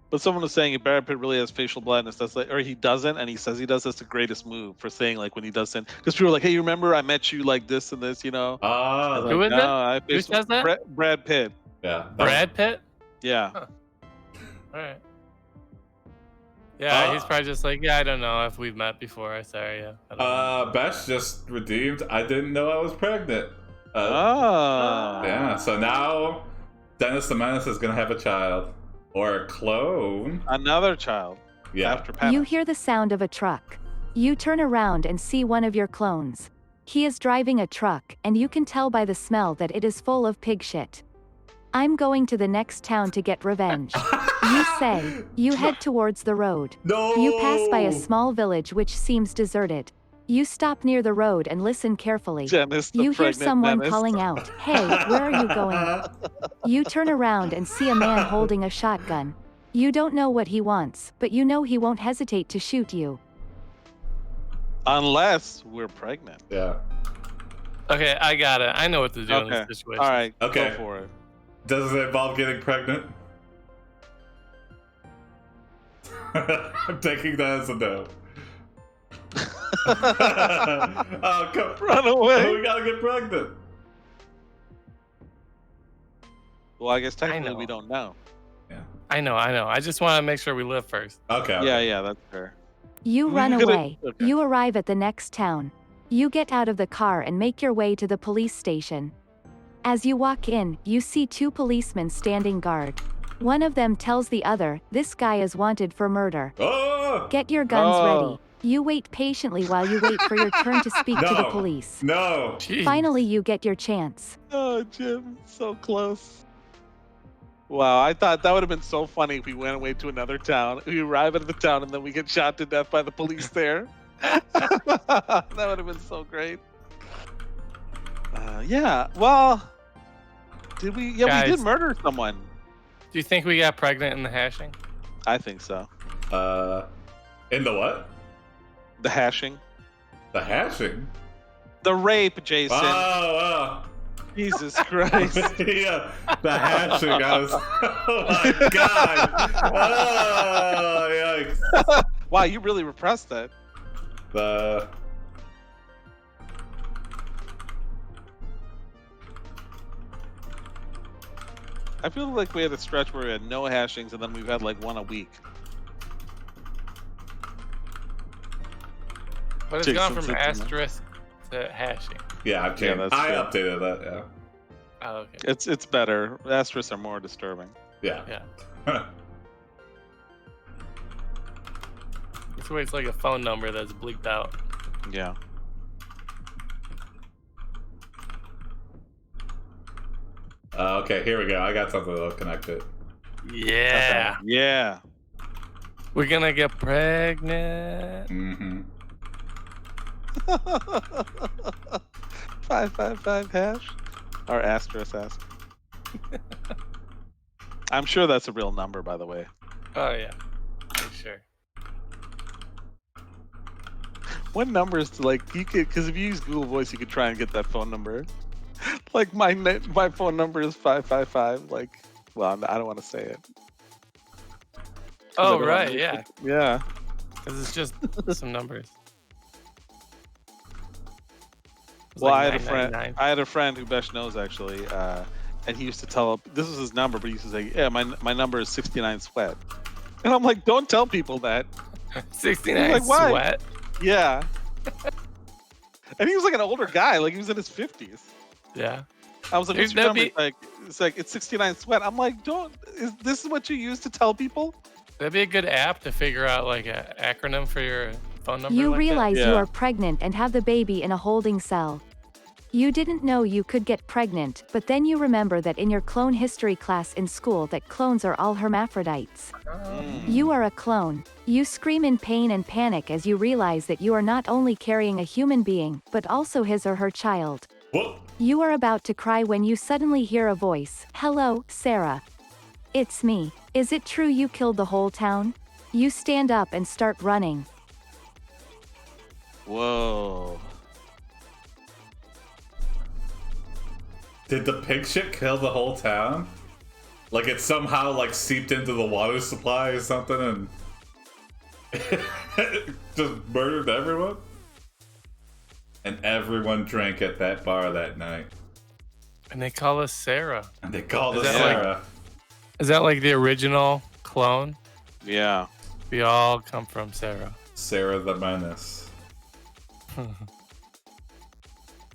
A: But someone was saying if Brad Pitt really has facial blindness, that's like, or he doesn't, and he says he does. That's the greatest move for saying like when he does sin. Because people are like, "Hey, you remember I met you like this and this," you know?
B: Ah,
C: Who is that? Who says that?
A: Brad Pitt.
B: Yeah.
C: Brad Pitt?
A: Yeah.
C: Huh. All right. Yeah, he's probably just like, yeah, I don't know if we've met before. Sorry, yeah.
B: Besh just redeemed. I didn't know I was pregnant. Yeah, so now Dennis the Menace is gonna have a child. Or a clone.
A: Another child.
B: Yeah.
A: After Panic.
D: You hear the sound of a truck. You turn around and see one of your clones. He is driving a truck, and you can tell by the smell that it is full of pig shit. I'm going to the next town to get revenge. You say. You head towards the road.
B: No!
D: You pass by a small village which seems deserted. You stop near the road and listen carefully.
A: Dennis the
D: You hear
A: pregnant
D: someone
A: menace.
D: calling out, "Hey, where are you going?" You turn around and see a man holding a shotgun. You don't know what he wants, but you know he won't hesitate to shoot you.
A: Unless we're pregnant.
B: Yeah.
C: Okay, I got it. I know what to do in this situation.
A: All right.
B: Okay.
A: Go for it.
B: Does it involve getting pregnant? I'm taking that as a no. Oh, come
A: Run away.
B: We gotta get pregnant.
A: Well, I guess technically we don't know.
B: Yeah.
C: I know. I just want to make sure we live first.
B: Okay.
A: Yeah, that's fair.
D: You
A: We
D: run
A: could've-
D: away.
A: okay.
D: You arrive at the next town. You get out of the car and make your way to the police station. As you walk in, you see two policemen standing guard. One of them tells the other, "This guy is wanted for murder.
B: Oh!
D: Get your guns
A: Oh.
D: ready." You wait patiently while you wait for your turn to speak to the
B: No.
D: police.
B: No!
C: Jeez.
D: Finally, you get your chance.
A: Oh, Jim, so close. Wow, I thought that would have been so funny if we went away to another town. We arrive at the town and then we get shot to death by the police there. That would have been so great. Yeah, well, did we? Yeah, we
C: Guys.
A: did murder someone.
C: Do you think we got pregnant in the hashing?
A: I think so.
B: In the what?
A: The hashing.
B: The hashing?
A: The rape, Jason.
B: Oh,
A: Jesus Christ.
B: yeah, the hashing. I was. Oh my god! Oh, yikes!
A: Wow, you really repressed that.
B: The.
A: I feel like we had a stretch where we had no hashings and then we've had like one a week.
C: But it's
A: Jason
C: gone from
A: said something.
C: asterisk to hashing.
B: Yeah, I've changed.
A: that's
B: I
A: true.
B: updated that. Yeah.
C: Oh, okay.
A: It's better. Asterisks are more disturbing.
B: Yeah.
C: Yeah. This way it's like a phone number that's bleeped out.
A: Yeah.
B: Okay, here we go. I got something that'll connect it.
C: Yeah.
A: Yeah.
C: We're gonna get pregnant.
B: Mm-hmm.
A: 555 hash or asterisk. I'm sure that's a real number, by the way.
C: Oh yeah. For sure.
A: What numbers to like you could, because if you use Google Voice, you could try and get that phone number. Like my phone number is 555. Like, well, I don't want to say it.
C: Oh
A: I don't
C: right,
A: wanna-
C: yeah.
A: Yeah.
C: Because it's just some numbers. It's
A: Well,
C: like
A: I had a friend.
C: 999.
A: I had a friend who Besh knows actually, and he used to tell. This was his number, but he used to say, "Yeah, my number is 69 sweat," and I'm like, "Don't tell people that."
C: 69
A: Like, why?
C: sweat.
A: Yeah. And he was like an older guy, like he was in his 50s.
C: Yeah.
A: I was like,
C: Dude,
A: "What's your
C: that'd
A: number?" It's like it's 69 sweat. I'm like, "Don't. Is this what you use to tell people?"
C: That'd be a good app to figure out like an acronym for your phone number.
D: You
C: like
D: realize you
A: Yeah.
D: are pregnant and have the baby in a holding cell. You didn't know you could get pregnant, but then you remember that in your clone history class in school that clones are all hermaphrodites. You are a clone. You scream in pain and panic as you realize that you are not only carrying a human being, but also his or her child.
B: What?
D: You are about to cry when you suddenly hear a voice. Hello, Sarah. It's me. Is it true you killed the whole town? You stand up and start running.
A: Whoa.
B: Did the pig shit kill the whole town? Like it somehow like seeped into the water supply or something and just murdered everyone? And everyone drank at that bar that night.
C: And they call us Sarah.
B: And they called us
C: Is that
B: Sarah.
C: Is that like the original clone?
A: Yeah.
C: We all come from Sarah.
B: Sarah the Menace.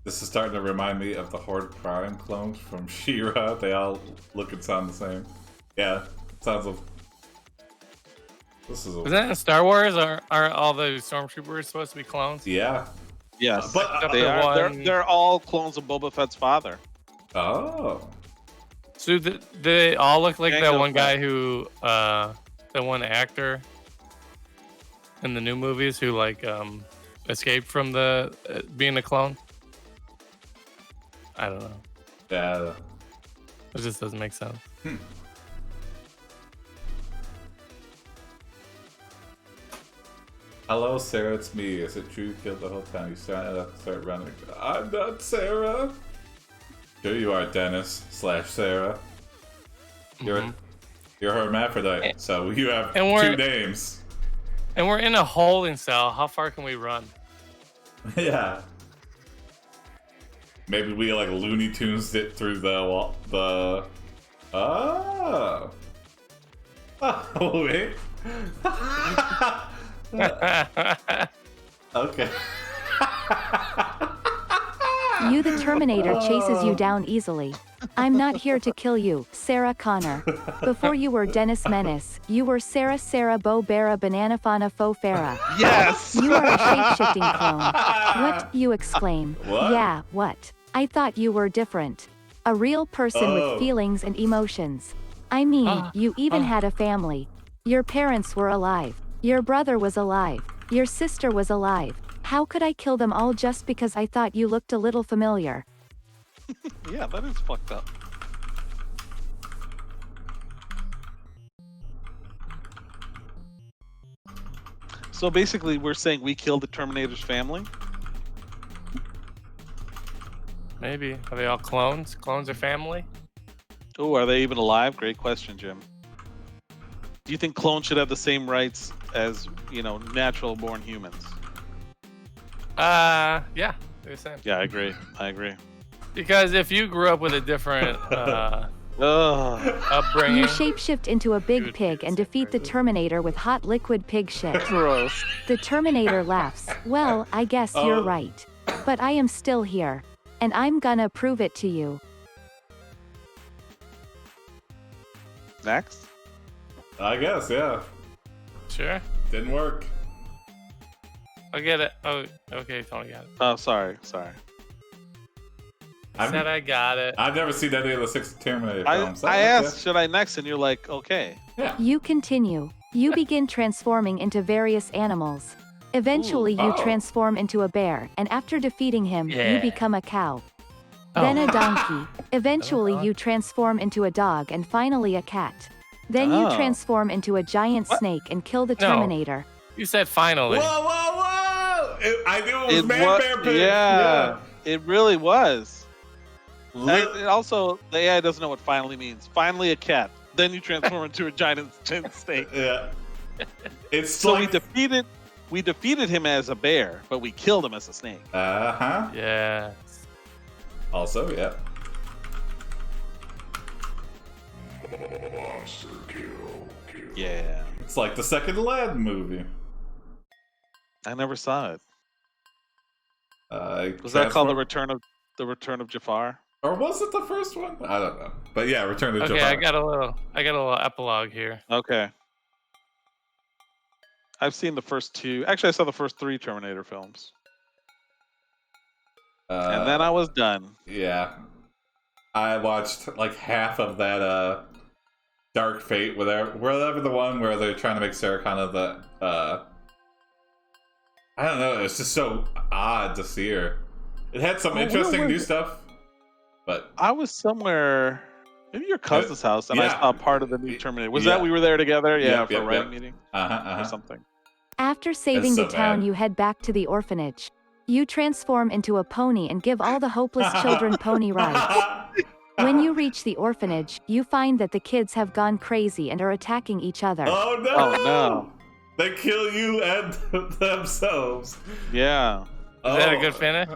B: This is starting to remind me of the Horde Prime clones from She-Ra. They all look and sound the same. Yeah, sounds of. This is.
C: Is that in Star Wars? Are all the stormtroopers supposed to be clones?
B: Yeah.
A: Yes.
B: But
A: they are.
C: one-
A: They're all clones of Boba Fett's father.
B: Oh.
C: So they all look like that
A: Jango
C: one guy
A: Fett.
C: who, that one actor in the new movies who like escaped from the being a clone. I don't know.
B: Yeah.
C: It just doesn't make sense.
B: Hello, Sarah. It's me. Is it true you killed the whole town? You start running. I'm not Sarah. Here you are, Dennis / Sarah. You're a hermaphrodite, so you have
C: And we're-
B: 2 names.
C: And we're in a holding cell. How far can we run?
B: Yeah. Maybe we like Looney Tunes it through the wall. The. Oh. Oh wait. Okay.
D: You the Terminator chases you down easily. I'm not here to kill you, Sarah Connor. Before you were Dennis Menace, you were Sarah Bo Bera Bananafana Fo Farah.
A: Yes.
D: You are a shape-shifting clone. What? You exclaim.
B: What?
D: Yeah, what? I thought you were different. A real person
B: Oh.
D: with feelings and emotions. I mean, you even had a family. Your parents were alive. Your brother was alive. Your sister was alive. How could I kill them all just because I thought you looked a little familiar?
A: Yeah, that is fucked up. So basically, we're saying we killed the Terminator's family.
C: Maybe. Are they all clones? Clones are family?
A: Oh, are they even alive? Great question, Jim. Do you think clones should have the same rights as, natural-born humans?
C: Yeah. They're the same.
A: Yeah, I agree.
C: Because if you grew up with a different
A: Ugh.
C: upbringing,
D: You shapeshift into a big
C: Dude,
D: pig and
C: it's
D: defeat the Terminator with hot liquid pig shit.
A: Gross.
D: The Terminator laughs. Well, I guess you're
B: Oh.
D: right. But I am still here. And I'm gonna prove it to you.
A: Next.
B: I guess, yeah.
C: sure,
B: Didn't work.
C: I'll get it. Oh, okay, Tony got it.
A: Oh, sorry.
C: I said I got it.
B: I've never seen any of the 6 Terminator
A: I
B: films.
A: asked, should I next? And you're like, okay.
B: Yeah.
D: You continue. You begin transforming into various animals. Eventually,
B: Ooh,
D: you
B: oh.
D: transform into a bear, and after defeating him, you
C: Yeah.
D: become a cow.
C: Oh.
D: Then a donkey. Eventually, you transform into a dog, and finally a cat. Then you
A: Oh.
D: transform into a giant snake and kill the
C: No.
D: Terminator.
C: You said finally.
B: Whoa! I knew it was Bear Pig.
A: Yeah, it really was.
B: Li-
A: And also, the AI doesn't know what finally means. Finally, a cat. Then you transform into a giant snake.
B: Yeah. It's
A: So
B: like.
A: we defeated him as a bear, but we killed him as a snake.
B: Uh-huh.
C: Yeah.
B: Also, yeah.
A: Yeah,
B: It's like the second Aladdin movie.
A: I never saw it. Was
B: Transform-
A: that called the Return of Jafar?
B: Or was it the first one? I don't know. But yeah, Return to
C: Okay,
B: Jafar.
C: I got a little epilogue here.
A: Okay. I've seen the first 2. Actually, I saw the first 3 Terminator films. And then I was done.
B: Yeah. I watched like half of that Dark Fate, whatever the one where they're trying to make Sarah kind of the I don't know, it's just so odd to see her. It had some interesting new stuff, but
A: I was somewhere, maybe your cousin's house, and I saw part of the new Terminator. Was that we were there together? Yeah, for a writing meeting or something.
D: After saving the town, you head back to the orphanage. You transform into a pony and give all the hopeless children pony rides. When you reach the orphanage, you find that the kids have gone crazy and are attacking each other.
B: Oh no!
A: Oh no!
B: They kill you and themselves.
A: Yeah.
C: Is that a good finish?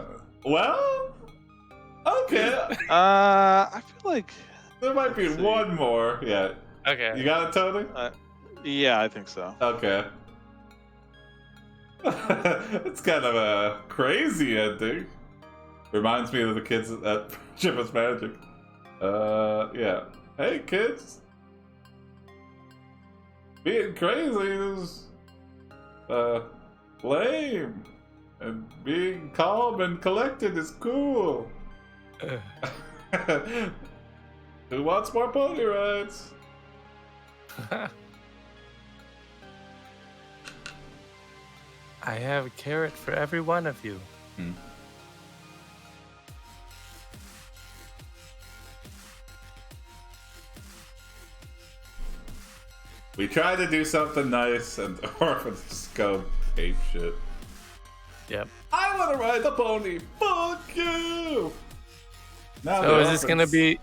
B: Well, okay.
A: I feel like
B: there might be one more. Yeah.
C: Okay.
B: You got it, Tony?
A: Yeah, I think so.
B: Okay. It's kind of a crazy ending. Reminds me of the kids at Friendship is Magic. Yeah. Hey, kids. Being crazy is lame. And being calm and collected is cool. Who wants more pony rides?
C: I have a carrot for every one of you.
B: We try to do something nice, and the orphans just go ape shit.
C: Yep.
B: I want to ride the pony. Fuck you. Now
C: So is this gonna be?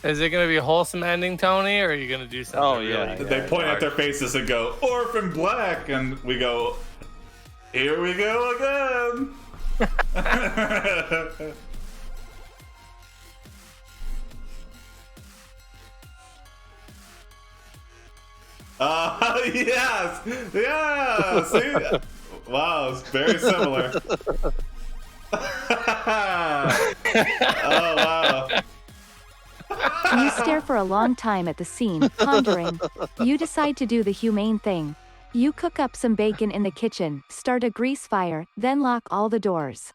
C: Is it gonna be a wholesome ending, Tony, or are you gonna do something?
A: Oh yeah.
C: Really
B: They point at their faces and go Orphan Black, and we go. Here we go again. Yes! Yeah! See? Wow, it's very similar. Oh, wow.
D: You stare for a long time at the scene, pondering. You decide to do the humane thing. You cook up some bacon in the kitchen, start a grease fire, then lock all the doors.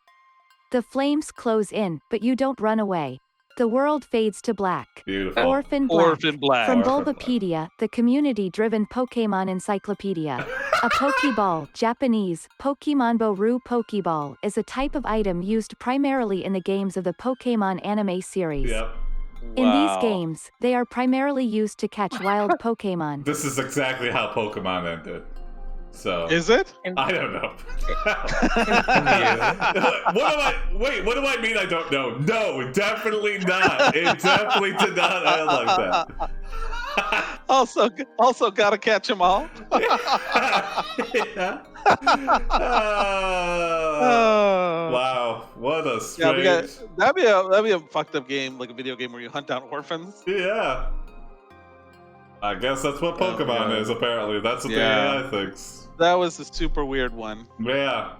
D: The flames close in, but you don't run away. The world fades to black.
B: Beautiful.
D: Orphan Black.
A: Orphan Black.
D: From Bulbapedia, the community-driven Pokémon encyclopedia. A Pokeball, Japanese, Pokemonbo-ru Pokeball, is a type of item used primarily in the games of the Pokémon anime series.
B: Yep.
D: In these games, they are primarily used to catch wild Pokémon.
B: This is exactly how Pokemon ended. So
A: Is it?
B: I don't know. What do I mean I don't know? No, definitely not. It definitely did not end like that.
A: Also gotta catch them all.
B: Yeah. Wow, what a strange.
A: That'd be a fucked up game, like a video game where you hunt down orphans.
B: Yeah. I guess that's what Pokemon is, apparently. That's what the AI thinks.
A: That was a super weird one.
B: Yeah.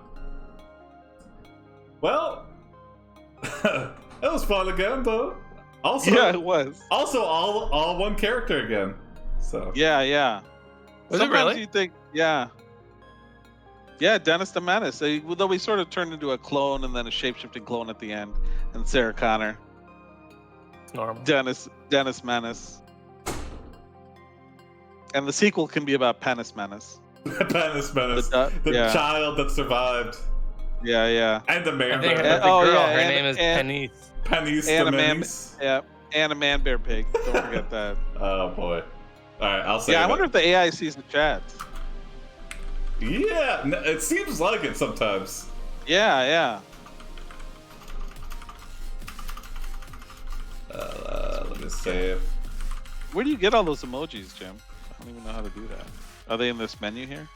B: Well, that was fun again, though. Also,
A: yeah, it was.
B: Also, all one character again. So.
A: Yeah.
C: Was
A: Sometimes
C: it really?
A: you think, yeah, Dennis the Menace. Though we sort of turned into a clone and then a shape-shifting clone at the end, and Sarah Connor.
C: It's normal.
A: Dennis Menace. And the sequel can be about Pennis Menace.
B: Pennis Menace. The child that survived.
A: Yeah.
B: And the man.
C: I think
B: bear.
C: the girl, her name is Pennis.
B: Pennis
A: and
B: the
A: a man.
B: Menace.
A: Yeah, and a man bear pig. Don't forget that.
B: Oh boy. All right, I'll say.
A: Yeah, I wonder if the AI sees the chats.
B: Yeah, it seems like it sometimes.
A: Yeah.
B: Let me save.
A: Where do you get all those emojis, Jim? I don't even know how to do that. Are they in this menu here?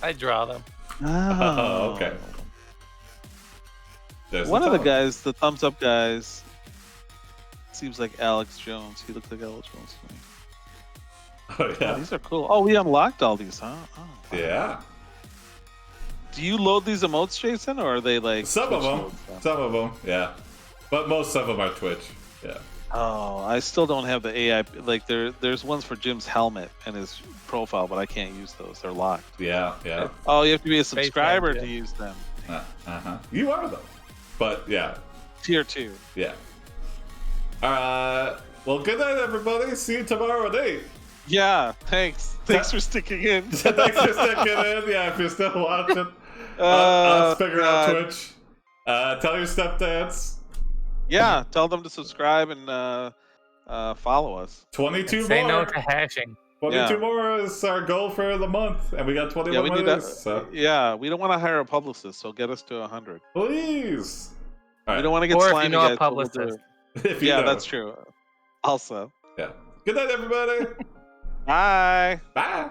C: I draw them.
B: Oh, okay. There's
A: One of the guys, the thumbs up guys, seems like Alex Jones. He looks like Alex Jones to me.
B: Oh yeah.
A: Oh, these are cool. Oh, we unlocked all these, huh? Oh, wow.
B: Yeah.
A: Do you load these emotes, Jason, or are they like
B: Some of
A: Twitch
B: them.
A: loads?
B: Some of them. Yeah. But most of them are Twitch. Yeah.
A: Oh, I still don't have the AI. Like there's ones for Jim's helmet and his profile, but I can't use those. They're locked.
B: Yeah.
A: Oh, you have to be a
C: Space
A: subscriber
C: Jam,
A: to use them.
B: You are though. But yeah,
A: Tier 2.
B: Yeah. Well, good night, everybody. See you tomorrow at 8.
A: Yeah, thanks. Thanks for sticking in.
B: Thanks for sticking in. Yeah, if you're still watching. Let's figure out Twitch. Tell your stepdads.
A: Yeah, tell them to subscribe and follow us.
B: 22
C: Say
B: more.
C: no to hashing.
B: 22 more is our goal for the month, and we got 21 more days. So.
A: Yeah, we don't want to hire a publicist, so get us to 100.
B: Please.
A: We don't want to get
C: or
A: slimy,
C: if you know
A: guys.
C: a publicist.
B: If you
A: yeah,
B: know.
A: that's true. Also.
B: Yeah. Good night, everybody.
A: Bye.
B: Bye.